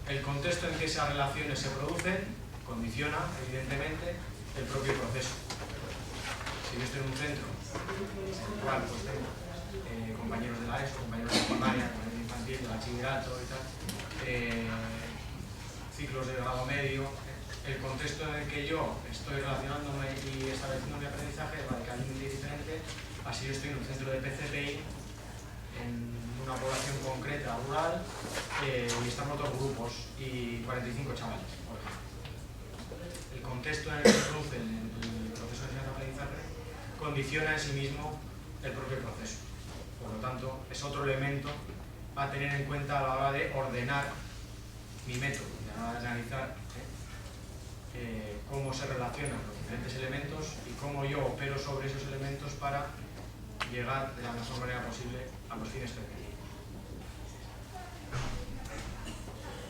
El contexto en que esas relaciones se producen condiciona, evidentemente, el propio proceso. Si yo estoy en un centro, en el cual pues, tengo compañeros de la ESO, compañeros de primaria, compañeros de infantil, de bachillerato y tal, ciclos de grado medio, el contexto en el que yo estoy relacionándome y estableciendo mi aprendizaje es radicalmente diferente a si yo estoy en un centro de PCPI, en una población concreta, rural, y estamos dos grupos y 45 chavales, por ejemplo. El contexto en el que se produce el proceso de enseñanza-aprendizaje condiciona en sí mismo el propio proceso. Por lo tanto, es otro elemento a tener en cuenta a la hora de ordenar mi método, a la hora de analizar cómo se relacionan los diferentes elementos y cómo yo opero sobre esos elementos para llegar de la mejor manera posible a los fines perseguidos.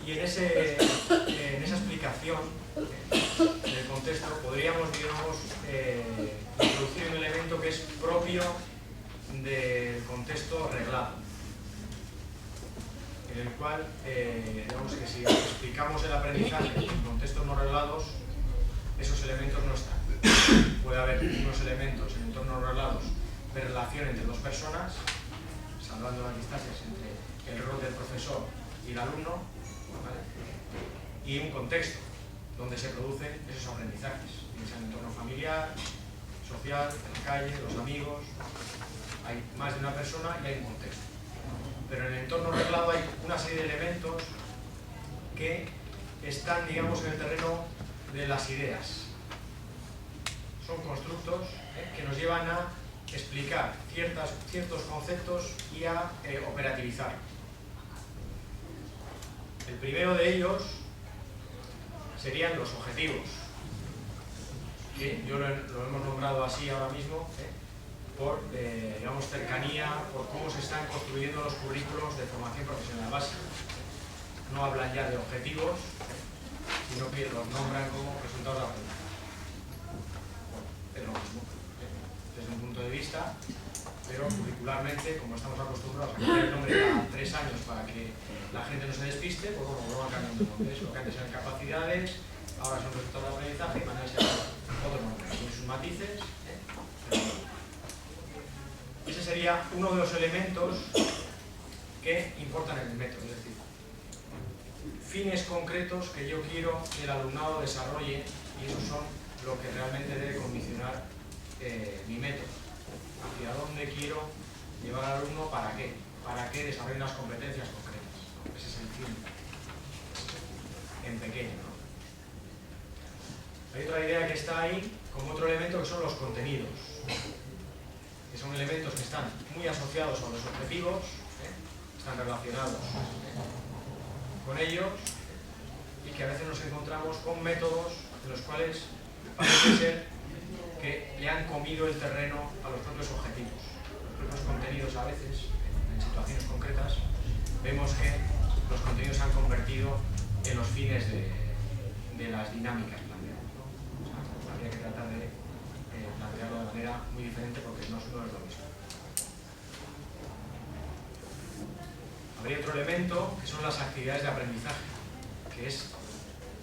Y en esa explicación del contexto podríamos, digamos, introducir un elemento que es propio del contexto reglado, en el cual, digamos que si explicamos el aprendizaje en contextos no reglados, esos elementos no están. Puede haber unos elementos en entornos reglados de relación entre dos personas, salvando las distancias entre el rol del profesor y el alumno, ¿vale? Y un contexto donde se producen esos aprendizajes, en el entorno familiar, social, en la calle, los amigos. Hay más de una persona y hay un contexto. Pero en el entorno reglado hay una serie de elementos que están, digamos, en el terreno de las ideas. Son constructos que nos llevan a explicar ciertos conceptos y a operativizar. El primero de ellos serían los objetivos, que yo lo hemos nombrado así ahora mismo, por, digamos, cercanía, por cómo se están construyendo los currículos de formación profesional básica. No hablan ya de objetivos, sino que los nombran como resultados de aprendizaje. Es lo mismo, desde un punto de vista, pero curricularmente, como estamos acostumbrados a cambiar el nombre cada 3 años para que la gente no se despiste, pues bueno, lo van cambiando el nombre. Lo que antes eran capacidades, ahora son resultados de aprendizaje y van a ser otro nombre, con sus matices. Ese sería uno de los elementos que importan en el método, es decir, fines concretos que yo quiero que el alumnado desarrolle, y esos son lo que realmente debe condicionar mi método. Hacia dónde quiero llevar al alumno, ¿para qué? Para que desarrolle unas competencias concretas, ¿no? Ese es el fin en pequeño, ¿no? Hay otra idea que está ahí como otro elemento, que son los contenidos, que son elementos que están muy asociados a los objetivos, están relacionados con ellos, y que a veces nos encontramos con métodos en los cuales parece ser que le han comido el terreno a los propios objetivos. Los propios contenidos a veces, en situaciones concretas, vemos que los contenidos se han convertido en los fines de las dinámicas planteadas, ¿no? O sea, habría que tratar de plantearlo de manera muy diferente porque no es lo mismo. Habría otro elemento que son las actividades de aprendizaje, que es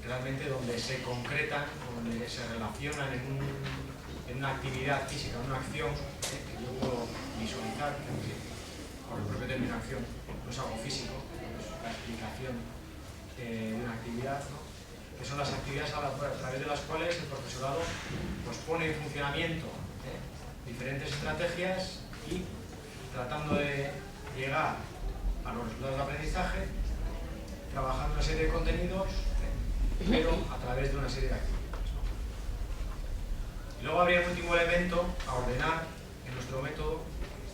realmente donde se concretan, donde se relacionan en una actividad física, en una acción que yo puedo visualizar, porque por el propio término acción no es algo físico, es la explicación de una actividad, ¿no? Que son las actividades a través de las cuales el profesorado pues, pone en funcionamiento diferentes estrategias y tratando de llegar a los resultados de aprendizaje, trabajando una serie de contenidos, pero a través de una serie de actividades, ¿no? Y luego habría un último elemento a ordenar en nuestro método,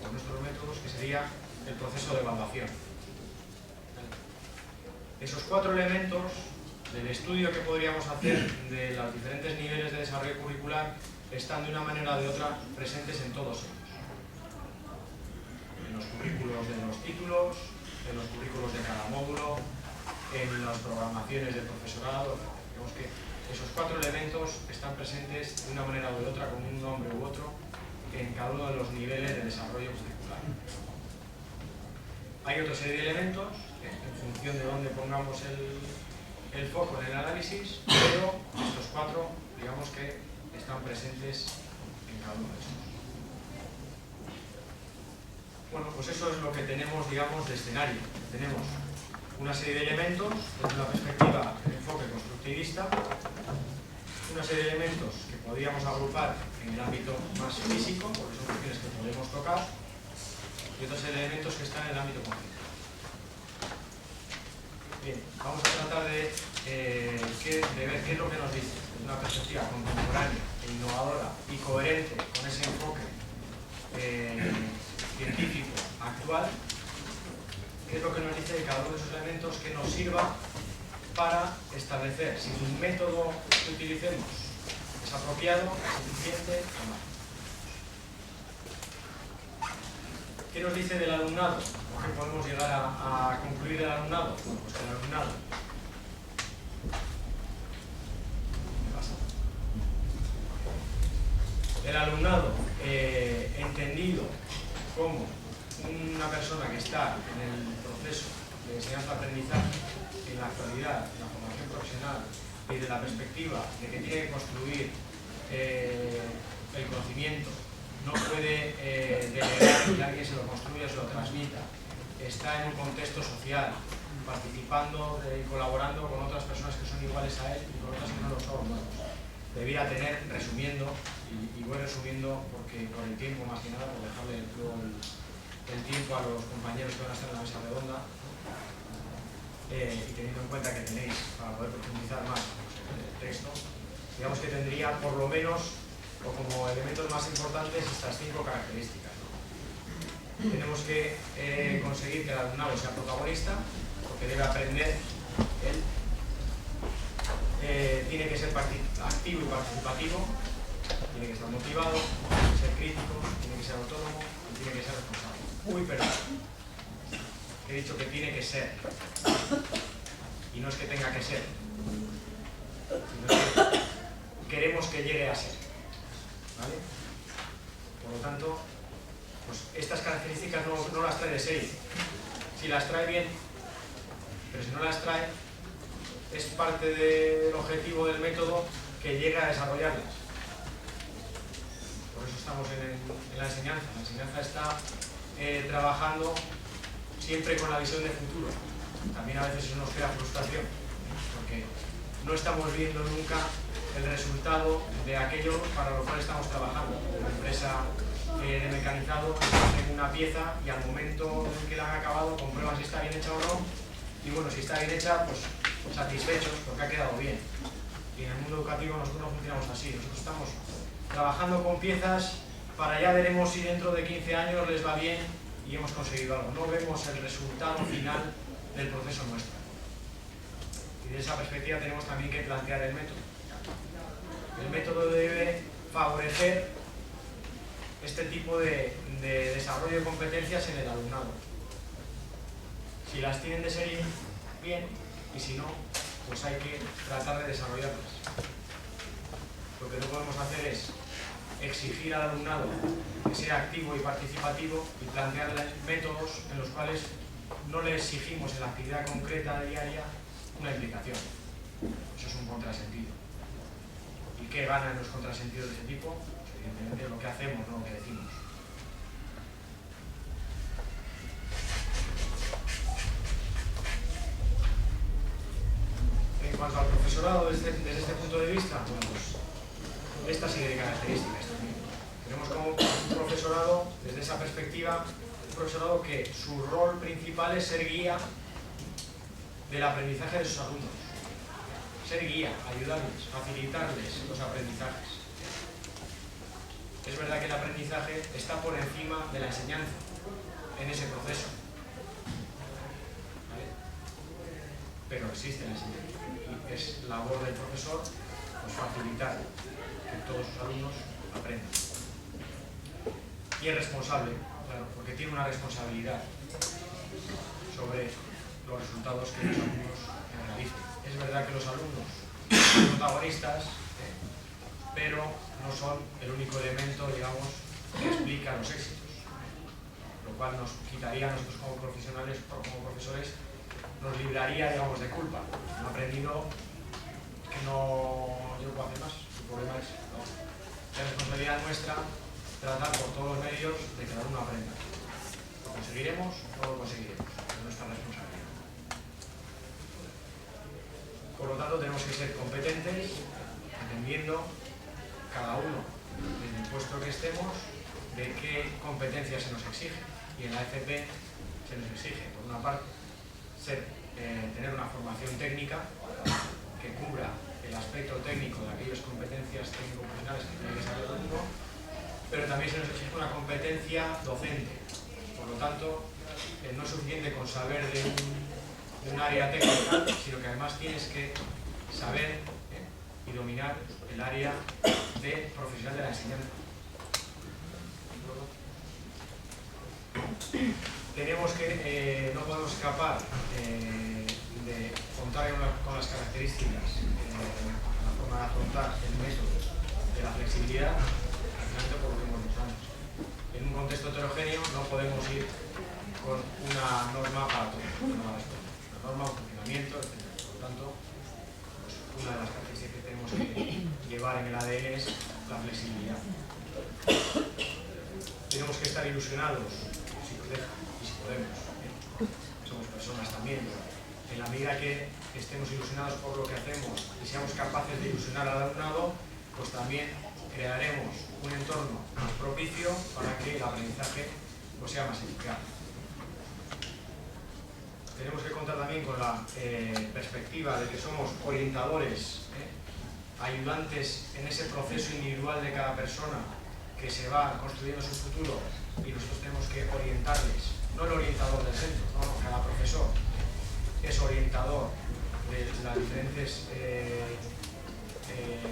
o en nuestros métodos, que sería el proceso de evaluación. Esos 4 elementos del estudio que podríamos hacer de los diferentes niveles de desarrollo curricular están de una manera o de otra presentes en todos ellos. En los currículos de los títulos, en los currículos de cada módulo, en las programaciones del profesorado. Digamos que esos 4 elementos están presentes de una manera o de otra, con un nombre u otro, en cada uno de los niveles de desarrollo curricular. Hay otra serie de elementos, en función de dónde pongamos el foco en el análisis, pero estos 4, digamos que están presentes en cada uno de estos. Bueno, pues eso es lo que tenemos, digamos, de escenario. Tenemos una serie de elementos desde una perspectiva de enfoque constructivista, una serie de elementos que podríamos agrupar en el ámbito más físico, porque son cuestiones que podemos tocar, y otros elementos que están en el ámbito conceptual. Bien, vamos a tratar de ver qué es lo que nos dice desde una perspectiva contemporánea, innovadora y coherente con ese enfoque científico actual, qué es lo que nos dice de cada uno de esos elementos que nos sirva para establecer si un método que utilicemos es apropiado, suficiente o no. ¿Qué nos dice del alumnado? ¿Qué podemos llegar a concluir del alumnado? Bueno, pues que el alumnado entendido como una persona que está en el proceso de enseñanza-aprendizaje en la actualidad, en la formación profesional, y de la perspectiva de que tiene que construir el conocimiento, no puede delegar que alguien se lo construya, se lo transmita, está en un contexto social, participando y colaborando con otras personas que son iguales a él y con otras que no lo son. Bueno, debiera tener, resumiendo, y voy resumiendo porque por el tiempo más que nada, por dejarle luego el tiempo a los compañeros que van a estar en la mesa redonda, y teniendo en cuenta que tenéis para poder profundizar más en el texto, digamos que tendría por lo menos, o como elementos más importantes, estas 5 características, ¿no? Tenemos que conseguir que el alumnado sea protagonista, porque debe aprender él, tiene que ser activo y participativo, tiene que estar motivado, tiene que ser crítico, tiene que ser autónomo y tiene que ser responsable. Uy, perdón. He dicho que tiene que ser. Y no es que tenga que ser, sino que queremos que llegue a ser. ¿Vale? Por lo tanto, pues estas características no las trae de serie. Si las trae bien, pero si no las trae, es parte del objetivo del método que llegue a desarrollarlas. Por eso estamos en la enseñanza. La enseñanza está trabajando siempre con la visión de futuro. También a veces eso nos crea frustración, porque no estamos viendo nunca el resultado de aquello para lo cual estamos trabajando. Una empresa de mecanizado hace una pieza y al momento en que la han acabado comprueban si está bien hecha o no, y bueno, si está bien hecha, pues satisfechos porque ha quedado bien. Y en el mundo educativo nosotros no funcionamos así. Nosotros estamos trabajando con piezas para ya veremos si dentro de 15 años les va bien y hemos conseguido algo. No vemos el resultado final del proceso nuestro. Y de esa perspectiva tenemos también que plantear el método. El método debe favorecer este tipo de desarrollo de competencias en el alumnado. Si las tienen de serie, bien, y si no, pues hay que tratar de desarrollarlas. lo que no podemos hacer es exigir al alumnado que sea activo y participativo y plantearles métodos en los cuales no le exigimos en la actividad concreta diaria una implicación. Eso es un contrasentido. ¿Y qué ganan los contrasentidos de ese tipo? Pues evidentemente lo que hacemos, no lo que decimos. En cuanto al profesorado, desde este punto de vista, bueno, pues esta serie de características también. Tenemos como un profesorado, desde esa perspectiva, un profesorado que su rol principal es ser guía del aprendizaje de sus alumnos. Ser guía, ayudarles, facilitarles los aprendizajes. Es verdad que el aprendizaje está por encima de la enseñanza en ese proceso. ¿Vale? Pero existe la enseñanza. Y es labor del profesor pues, facilitar que todos sus alumnos aprendan. Y es responsable, claro, porque tiene una responsabilidad sobre los resultados que los alumnos realicen. Es verdad que los alumnos son protagonistas, pero no son el único elemento, digamos, que explica los éxitos. Lo cual nos quitaría a nosotros como profesionales o como profesores, nos libraría, digamos, de culpa. Han aprendido que no yo puedo hacer más. El problema es la responsabilidad nuestra tratar por todos los medios de que el alumno aprenda. ¿Lo conseguiremos o no lo conseguiremos? Es nuestra responsabilidad. Por lo tanto, tenemos que ser competentes, entendiendo cada uno, desde el puesto que estemos, de qué competencias se nos exige. Y en la FP se nos exige, por una parte, tener una formación técnica que cubra el aspecto técnico de aquellas competencias técnico-profesionales que tiene que saber el alumno, pero también se nos exige una competencia docente. Por lo tanto, no es suficiente con saber de un área técnica, sino que además tienes que saber y dominar el área de profesional de la enseñanza. Tenemos que, no podemos escapar de contar con las características, la forma de afrontar el método de la flexibilidad, precisamente por lo que hemos dicho antes. En un contexto heterogéneo no podemos ir con una norma para todo, una norma, un funcionamiento, etc. Por lo tanto, pues una de las características que tenemos que llevar en el ADN es la flexibilidad. Tenemos que estar ilusionados, si nos dejan y si podemos. Somos personas también. En la medida que estemos ilusionados por lo que hacemos y seamos capaces de ilusionar al alumnado, pues también crearemos un entorno más propicio para que el aprendizaje pues, sea más eficaz. Tenemos que contar también con la perspectiva de que somos orientadores, ayudantes en ese proceso individual de cada persona que se va construyendo su futuro y nosotros tenemos que orientarles, no el orientador del centro, no, cada profesor es orientador de los diferentes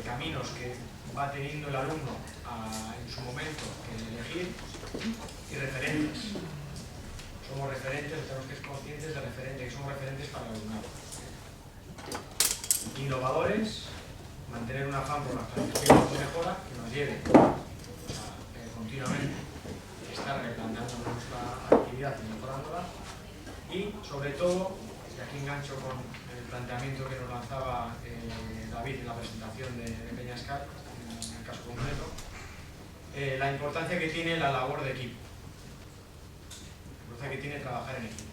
caminos que va teniendo el alumno en su momento que elegir y referentes. Somos referentes, tenemos que ser conscientes de referentes, que somos referentes para el alumnado. Innovadores, mantener un afán por la planificación de mejora que nos lleve a continuamente estar replanteando nuestra actividad y mejorándola. Y sobre todo, y aquí engancho con el planteamiento que nos lanzaba David en la presentación de Peñascal, en el caso concreto, la importancia que tiene la labor de equipo. Que tiene trabajar en equipo.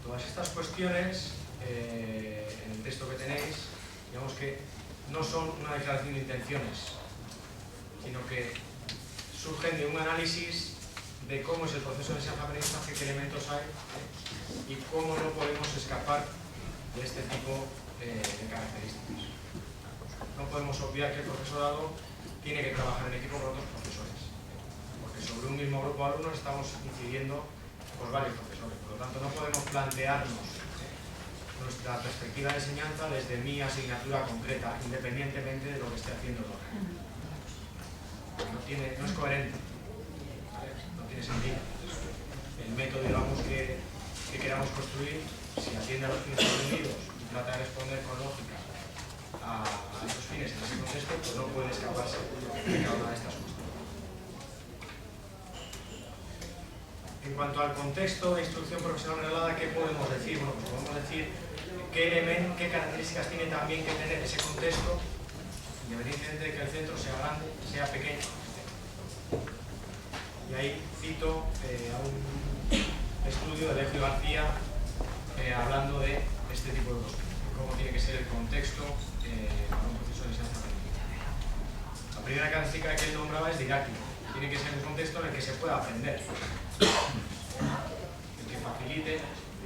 Todas estas cuestiones, en el texto que tenéis, digamos que no son una declaración de intenciones, sino que surgen de un análisis de cómo es el proceso de enseñanza-aprendizaje, qué elementos hay y cómo no podemos escapar de este tipo de características. No podemos obviar que el profesorado tiene que trabajar en equipo con otros profesores, porque sobre un mismo grupo de alumnos estamos incidiendo pues varios profesores, por lo tanto no podemos plantearnos nuestra perspectiva de enseñanza desde mi asignatura concreta, independientemente de lo que esté haciendo el otro. No es coherente, ¿vale? No tiene sentido. El método, digamos, que queramos construir, si atiende a los fines aprendidos y trata de responder con lógica a esos fines en ese contexto, pues no puede escaparse de cada una de estas cuestiones. En cuanto al contexto de instrucción profesional reglada, ¿qué podemos decir? Bueno, pues podemos decir qué características tiene también que tener ese contexto, independientemente de que el centro sea grande, sea pequeño. Y ahí cito a un estudio de Alejo y García hablando de este tipo de cosas, cómo tiene que ser el contexto para un proceso de enseñanza-aprendizaje. La primera característica que él nombraba es didáctico. Tiene que ser un contexto en el que se pueda aprender, el que facilite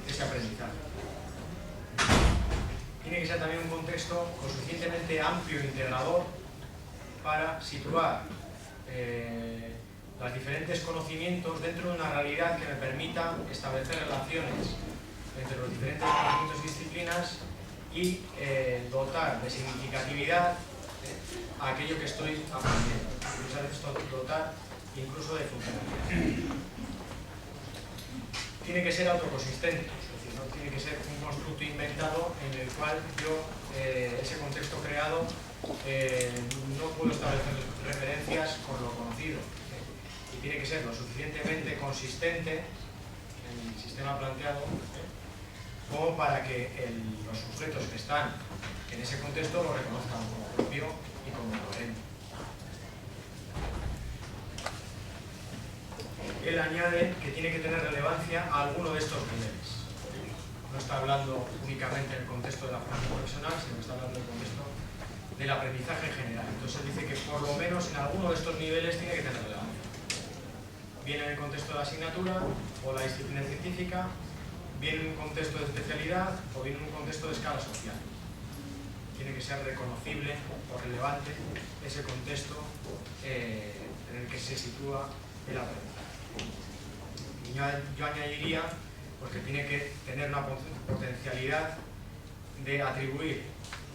ese aprendizaje. Tiene que ser también un contexto lo suficientemente amplio e integrador para situar los diferentes conocimientos dentro de una realidad que me permita establecer relaciones entre los diferentes conocimientos y disciplinas y dotar de significatividad a aquello que estoy aprendiendo. Muchas veces dotar incluso de funcionalidad. Tiene que ser autoconsistente, es decir, no tiene que ser un constructo inventado en el cual yo, ese contexto creado, no puedo establecer referencias con lo conocido. Y tiene que ser lo suficientemente consistente en el sistema planteado como para que los sujetos que están en ese contexto lo reconozcan como propio y como coherente. Él añade que tiene que tener relevancia a alguno de estos niveles. No está hablando únicamente en el contexto de la formación profesional, sino que está hablando en el contexto del aprendizaje en general. Entonces él dice que por lo menos en alguno de estos niveles tiene que tener relevancia. Bien en el contexto de la asignatura o la disciplina científica, bien en un contexto de especialidad o bien en un contexto de escala social. Tiene que ser reconocible o relevante ese contexto en el que se sitúa el aprendizaje. Y yo añadiría porque tiene que tener una potencialidad de atribuir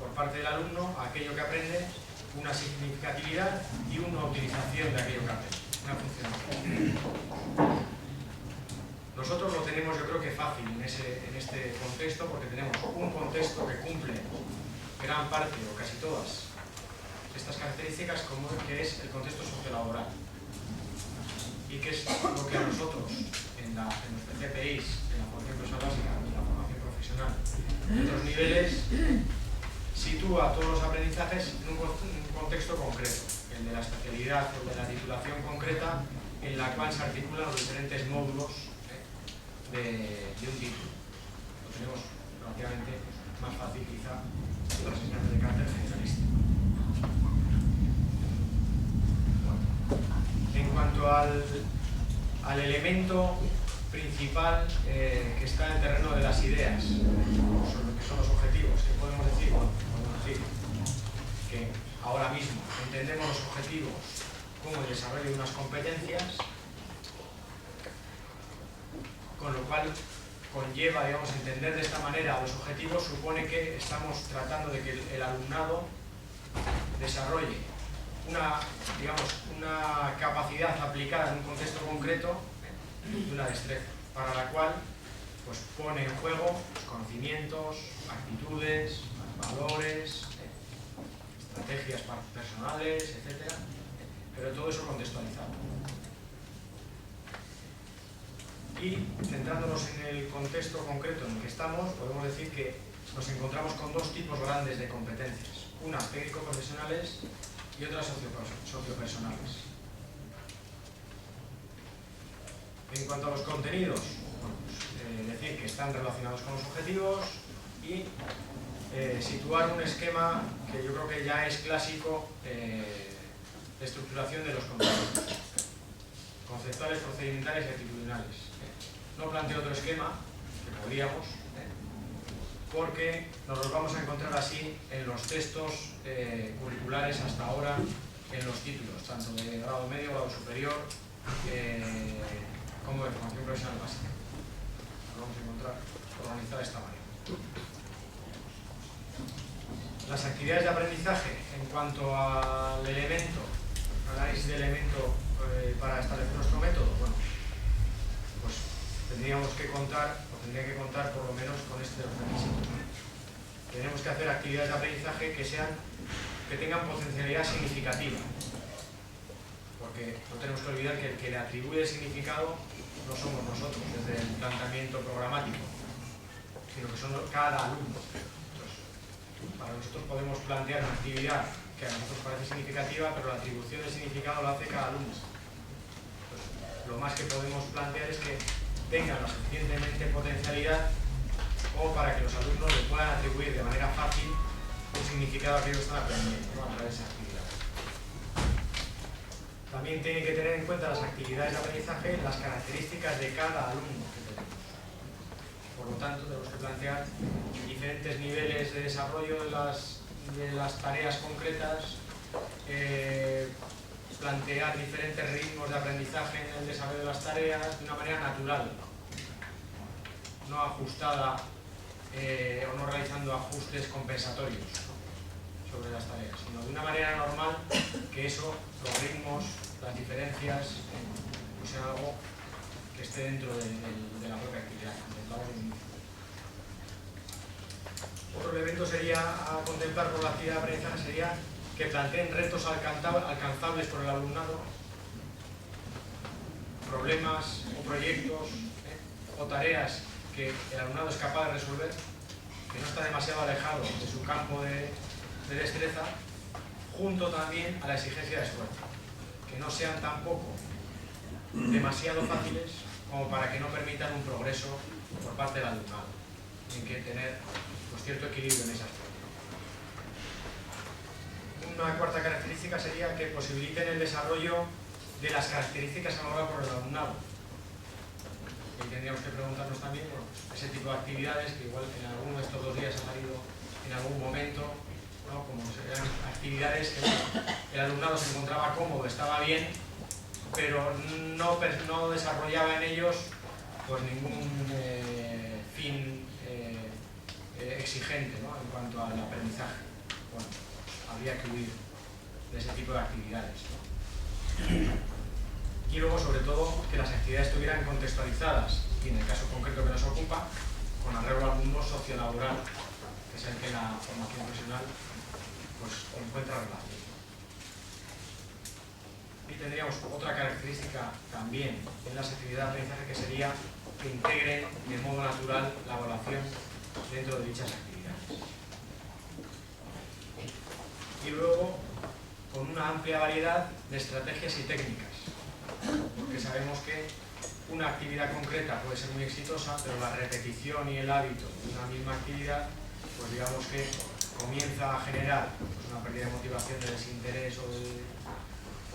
por parte del alumno a aquello que aprende una significatividad y una utilización de aquello que aprende, una funcionalidad. Nosotros lo tenemos, yo creo que fácil en este contexto, porque tenemos un contexto que cumple gran parte o casi todas estas características, como que es el contexto sociolaboral, y que es lo que a nosotros en los CPIs, en la formación profesional básica y en la formación profesional en otros niveles, sitúa todos los aprendizajes en un contexto concreto, el de la especialidad o de la titulación concreta, en la cual se articulan los diferentes módulos de un título. Lo tenemos relativamente más fácil quizá que las enseñanzas de carácter generalista. Bueno, en cuanto al elemento principal que está en el terreno de las ideas, sobre lo que son los objetivos, ¿qué podemos decir? Bueno, podemos decir que ahora mismo entendemos los objetivos como el desarrollo de unas competencias, con lo cual conlleva, digamos, entender de esta manera los objetivos supone que estamos tratando de que el alumnado desarrolle una capacidad aplicada en un contexto concreto y una destreza, para la cual pues, pone en juego conocimientos, actitudes, valores, estrategias personales, etc. Pero todo eso contextualizado. Y centrándonos en el contexto concreto en el que estamos, podemos decir que nos encontramos con dos tipos grandes de competencias, unas técnico-profesionales y otras sociopersonales. En cuanto a los contenidos, bueno, pues, decir que están relacionados con los objetivos y situar un esquema que yo creo que ya es clásico de estructuración de los contenidos, conceptuales, procedimentales y actitudinales. No planteo otro esquema, que podríamos, porque nos los vamos a encontrar así en los textos curriculares hasta ahora, en los títulos, tanto de grado medio, grado superior, como de formación profesional básica. Lo vamos a encontrar organizada de esta manera. Las actividades de aprendizaje, en cuanto al elemento, análisis de elemento para establecer nuestro método, bueno, pues tendría que contar por lo menos con este requisito. tenemos que hacer actividades de aprendizaje que tengan potencialidad significativa. Porque no tenemos que olvidar que el que le atribuye el significado no somos nosotros desde el planteamiento programático, sino que son cada alumno. Entonces, para nosotros podemos plantear una actividad que a nosotros parece significativa, pero la atribución del significado la hace cada alumno. Entonces, lo más que podemos plantear es que tengan la suficientemente potencialidad como para que los alumnos le puedan atribuir de manera fácil un significado a que ellos están aprendiendo, ¿no? A través de esa actividad. También tienen que tener en cuenta las actividades de aprendizaje, las características de cada alumno que tenemos. Por lo tanto, tenemos que plantear diferentes niveles de desarrollo de las tareas concretas, plantear diferentes ritmos de aprendizaje en el desarrollo de las tareas de una manera natural, no ajustada o no realizando ajustes compensatorios sobre las tareas, sino de una manera normal, que eso, los ritmos, las diferencias, pues sea algo que esté dentro de la propia actividad. Otro elemento sería a contemplar por la actividad de aprendizaje sería que planteen retos alcanzables por el alumnado, problemas o proyectos o tareas que el alumnado es capaz de resolver, que no está demasiado alejado de su campo de destreza, junto también a la exigencia de esfuerzo, que no sean tampoco demasiado fáciles como para que no permitan un progreso por parte del alumnado. Tienen que tener pues, cierto equilibrio en ese aspecto. Una cuarta característica sería que posibiliten el desarrollo de las características elaboradas por el alumnado. Y tendríamos que preguntarnos también, bueno, ese tipo de actividades que igual en alguno de estos 2 días ha salido en algún momento, ¿no? Como serían actividades que el alumnado se encontraba cómodo, estaba bien, pero no desarrollaba en ellos pues ningún fin exigente, ¿no? En cuanto al aprendizaje. Bueno, habría que huir de ese tipo de actividades, ¿no? Y luego, sobre todo, que las actividades estuvieran contextualizadas, y en el caso concreto que nos ocupa, con arreglo al mundo sociolaboral, que es el que la formación profesional pues, encuentra relación. Y tendríamos otra característica también en las actividades de aprendizaje, que sería que integren de modo natural la evaluación dentro de dichas actividades. Y luego, con una amplia variedad de estrategias y técnicas, porque sabemos que una actividad concreta puede ser muy exitosa, pero la repetición y el hábito de una misma actividad, pues digamos que comienza a generar pues, una pérdida de motivación, de desinterés o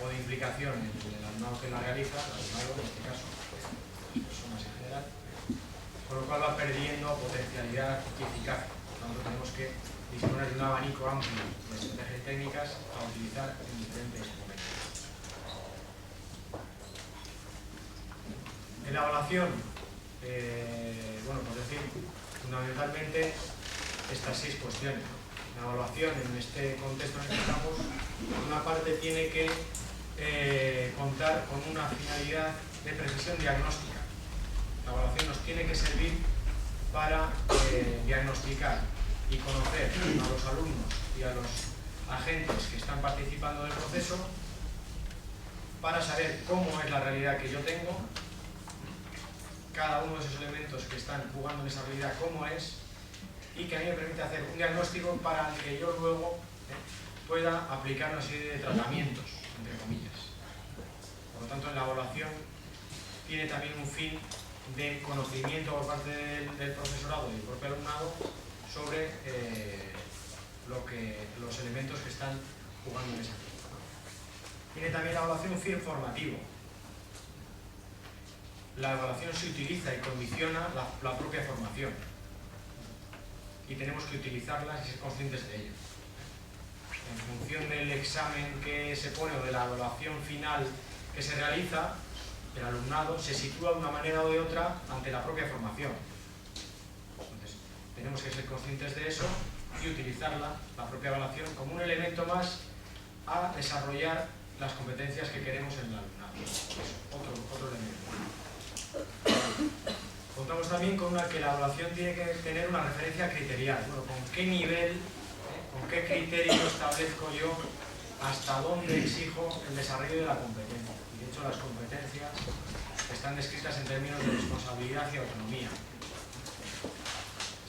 de implicación en el alumnado que la realiza, el alumnado en este caso, personas en general, con lo cual va perdiendo potencialidad y eficacia. Por lo tanto, tenemos que disponer de un abanico amplio de estrategias técnicas a utilizar en diferentes momentos. En la evaluación, bueno, pues decir, fundamentalmente estas 6 cuestiones. La evaluación en este contexto en el que estamos, por una parte tiene que contar con una finalidad de precisión diagnóstica. La evaluación nos tiene que servir para diagnosticar y conocer a los alumnos y a los agentes que están participando del proceso, para saber cómo es la realidad que yo tengo, cada uno de esos elementos que están jugando en esa realidad, cómo es, y que a mí me permite hacer un diagnóstico para que yo luego pueda aplicar una serie de tratamientos, entre comillas. Por lo tanto, en la evaluación tiene también un fin de conocimiento por parte del profesorado y del propio alumnado sobre los elementos que están jugando en esa actividad. Tiene también la evaluación un fin formativo. La evaluación se utiliza y condiciona la propia formación. Y tenemos que utilizarlas y ser conscientes de ello. En función del examen que se pone o de la evaluación final que se realiza, el alumnado se sitúa de una manera o de otra ante la propia formación. Entonces, tenemos que ser conscientes de eso y utilizarla, la propia evaluación, como un elemento más a desarrollar las competencias que queremos en el alumnado. Es otro elemento. Contamos también con que la evaluación tiene que tener una referencia criterial. Bueno, ¿con qué nivel, con qué criterio establezco yo hasta dónde exijo el desarrollo de la competencia? Y de hecho las competencias están descritas en términos de responsabilidad y autonomía.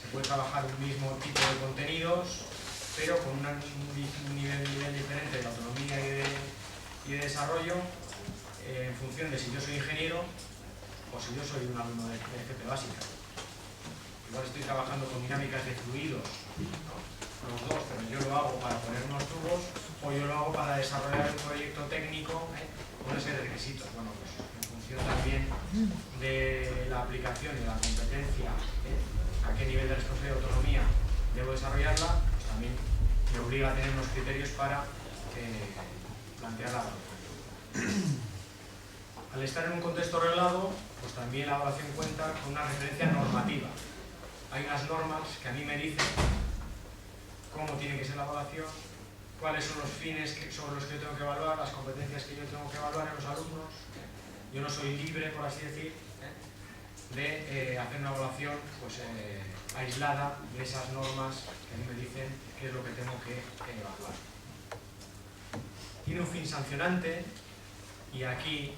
Se puede trabajar un mismo tipo de contenidos, pero con un nivel diferente de autonomía y de desarrollo, en función de si yo soy ingeniero o si yo soy un alumno de FP básica. Igual estoy trabajando con dinámicas de fluidos, ¿no? Los dos, pero yo lo hago para poner unos tubos o yo lo hago para desarrollar un proyecto técnico con ese requisito. Bueno, pues en función también de la aplicación y de la competencia, a qué nivel de responsabilidad y autonomía debo desarrollarla, pues también me obliga a tener unos criterios para plantear la evaluación. Al estar en un contexto reglado, pues también la evaluación cuenta con una referencia normativa. Hay unas normas que a mí me dicen cómo tiene que ser la evaluación, cuáles son los fines sobre los que yo tengo que evaluar, las competencias que yo tengo que evaluar en los alumnos. Yo no soy libre, por así decir, de hacer una evaluación pues, aislada de esas normas que a mí me dicen qué es lo que tengo que evaluar. Tiene un fin sancionante. Y aquí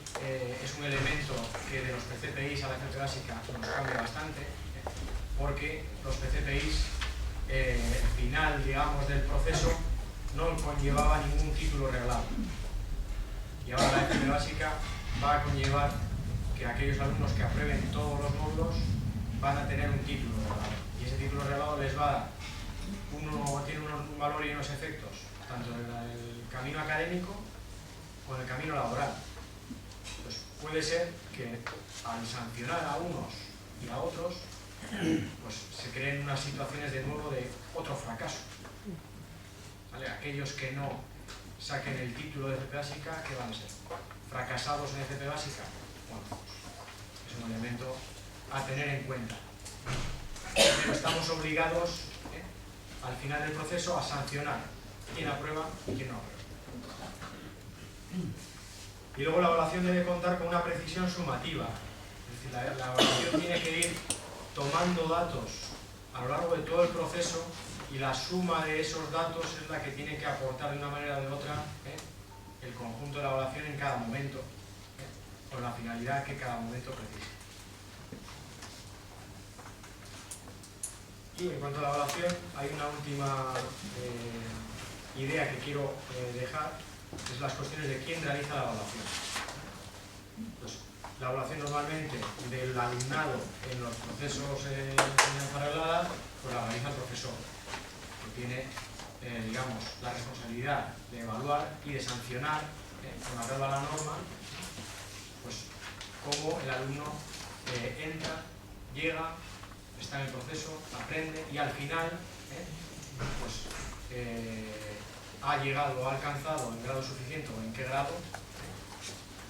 es un elemento que de los PCPIs a la FP básica nos cambia bastante, porque los PCPIs, el final, digamos, del proceso no conllevaba ningún título reglado. Y ahora la FP básica va a conllevar que aquellos alumnos que aprueben todos los módulos van a tener un título reglado. Y ese título reglado les va a dar, tiene un valor y unos efectos, tanto en el camino académico con el camino laboral. Pues puede ser que al sancionar a unos y a otros, pues se creen unas situaciones de nuevo de otro fracaso. ¿Vale? Aquellos que no saquen el título de FP básica, ¿qué van a ser? ¿Fracasados en FP básica? Bueno, pues es un elemento a tener en cuenta. Pero estamos obligados, al final del proceso, a sancionar quién aprueba y quién no aprueba. Y luego la evaluación debe contar con una precisión sumativa. Es decir, la evaluación tiene que ir tomando datos a lo largo de todo el proceso y la suma de esos datos es la que tiene que aportar de una manera o de otra el conjunto de la evaluación en cada momento, con la finalidad que cada momento precisa. Y en cuanto a la evaluación, hay una última idea que quiero dejar, que es las cuestiones de quién realiza la evaluación. Pues, la evaluación normalmente del alumnado en los procesos de enseñanza reglada, pues la realiza el profesor, que tiene, digamos, la responsabilidad de evaluar y de sancionar, con arreglo a la norma, pues cómo el alumno entra, llega, está en el proceso, aprende y al final, pues ha llegado o ha alcanzado en grado suficiente o en qué grado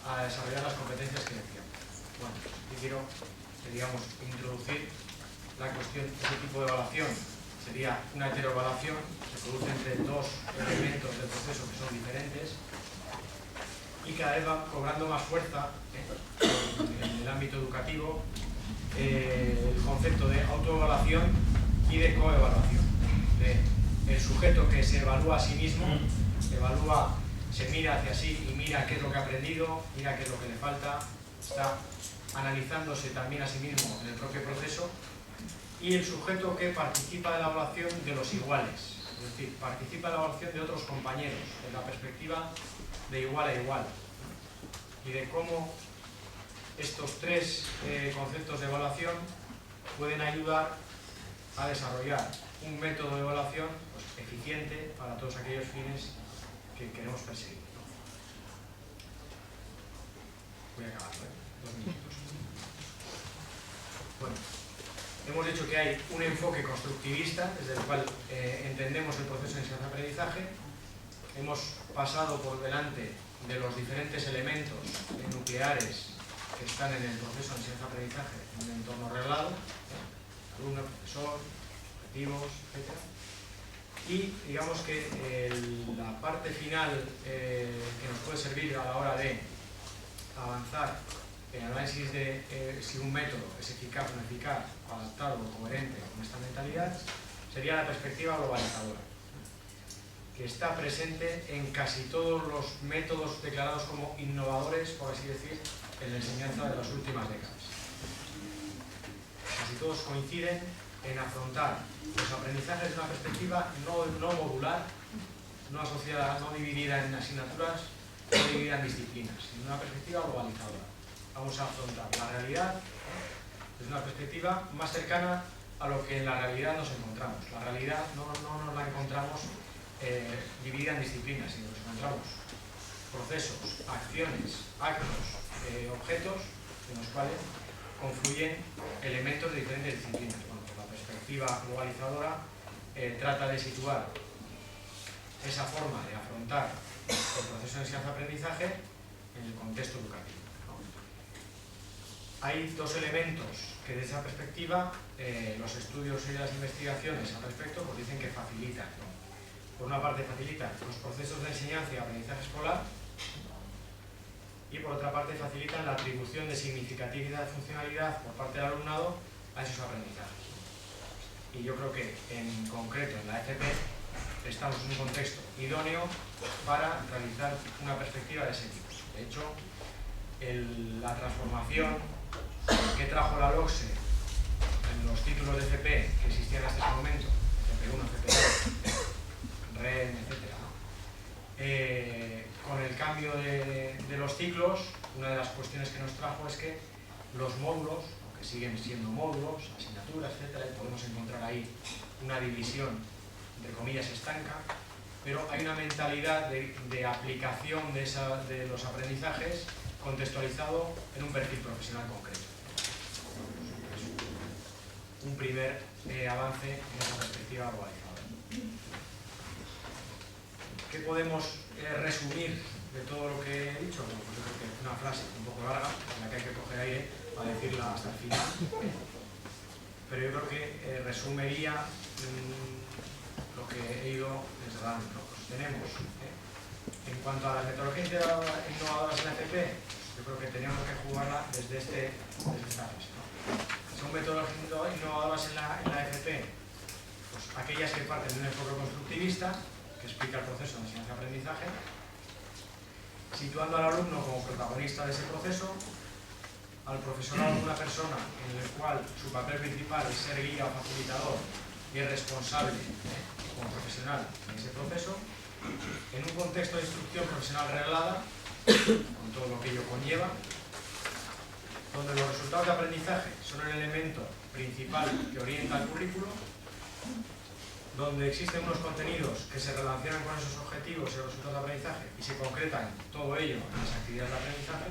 a desarrollar las competencias que decíamos. Bueno, yo quiero, digamos, introducir la cuestión, ese tipo de evaluación sería una heteroevaluación, se produce entre dos elementos del proceso que son diferentes y cada vez va cobrando más fuerza en el ámbito educativo el concepto de autoevaluación y de coevaluación. El sujeto que se evalúa a sí mismo, se mira hacia sí y mira qué es lo que ha aprendido, mira qué es lo que le falta, está analizándose también a sí mismo en el propio proceso, y el sujeto que participa de la evaluación de los iguales, es decir, participa de la evaluación de otros compañeros, en la perspectiva de igual a igual, y de cómo estos tres conceptos de evaluación pueden ayudar a desarrollar un método de evaluación pues, eficiente para todos aquellos fines que queremos perseguir. Voy acabando, 2 minutos. Bueno, hemos dicho que hay un enfoque constructivista desde el cual entendemos el proceso de enseñanza-aprendizaje. Hemos pasado por delante de los diferentes elementos nucleares que están en el proceso de enseñanza-aprendizaje en un entorno reglado, alumno, profesor, objetivos, etc. Y digamos que la parte final que nos puede servir a la hora de avanzar el análisis de si un método es eficaz o no eficaz, adaptado o coherente con esta mentalidad, sería la perspectiva globalizadora, que está presente en casi todos los métodos declarados como innovadores, por así decir, en la enseñanza de las últimas décadas. Casi todos coinciden en afrontar los aprendizajes de una perspectiva no modular, no asociada, no dividida en asignaturas, no dividida en disciplinas, sino una perspectiva globalizadora. Vamos a afrontar la realidad desde una perspectiva más cercana a lo que en la realidad nos encontramos. La realidad no nos la encontramos dividida en disciplinas, sino nos encontramos procesos, acciones, actos, objetos en los cuales confluyen elementos de diferentes disciplinas. Bueno, pues la perspectiva globalizadora trata de situar esa forma de afrontar el proceso de enseñanza-aprendizaje en el contexto educativo, ¿no? Hay dos elementos que desde esa perspectiva los estudios y las investigaciones al respecto pues dicen que facilitan, ¿no? Por una parte facilitan los procesos de enseñanza y aprendizaje escolar y por otra parte facilitan la atribución de significatividad y funcionalidad por parte del alumnado a esos aprendizajes. Y yo creo que en concreto en la FP estamos en un contexto idóneo para realizar una perspectiva de ese tipo. De hecho, la transformación que trajo la LOCSE en los títulos de FP que existían hasta ese momento, FP1, FP2, REN, etc., con el cambio de los ciclos, una de las cuestiones que nos trajo es que los módulos, aunque siguen siendo módulos, asignaturas, etc., podemos encontrar ahí una división, entre comillas, estanca, pero hay una mentalidad de aplicación de los aprendizajes contextualizado en un perfil profesional concreto. Es un primer avance en esa perspectiva globalizadora. ¿Qué podemos resumir de todo lo que he dicho? Bueno, pues yo creo que es una frase un poco larga, en la que hay que coger aire para decirla hasta el final, pero yo creo que resumiría lo que he ido desgranando, ¿no? Pues tenemos, en cuanto a las metodologías innovadoras en la FP, yo creo que tenemos que jugarla desde esta fase, ¿no? Son metodologías innovadoras en la FP, pues aquellas que parten de un enfoque constructivista, que explica el proceso de enseñanza-aprendizaje, situando al alumno como protagonista de ese proceso, al profesorado como una persona en el cual su papel principal es ser guía o facilitador y es responsable como profesional en ese proceso, en un contexto de instrucción profesional reglada, con todo lo que ello conlleva, donde los resultados de aprendizaje son el elemento principal que orienta el currículo, donde existen unos contenidos que se relacionan con esos objetivos y los resultados de aprendizaje y se concretan todo ello en las actividades de aprendizaje,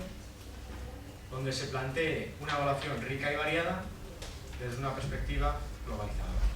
donde se plantee una evaluación rica y variada desde una perspectiva globalizadora.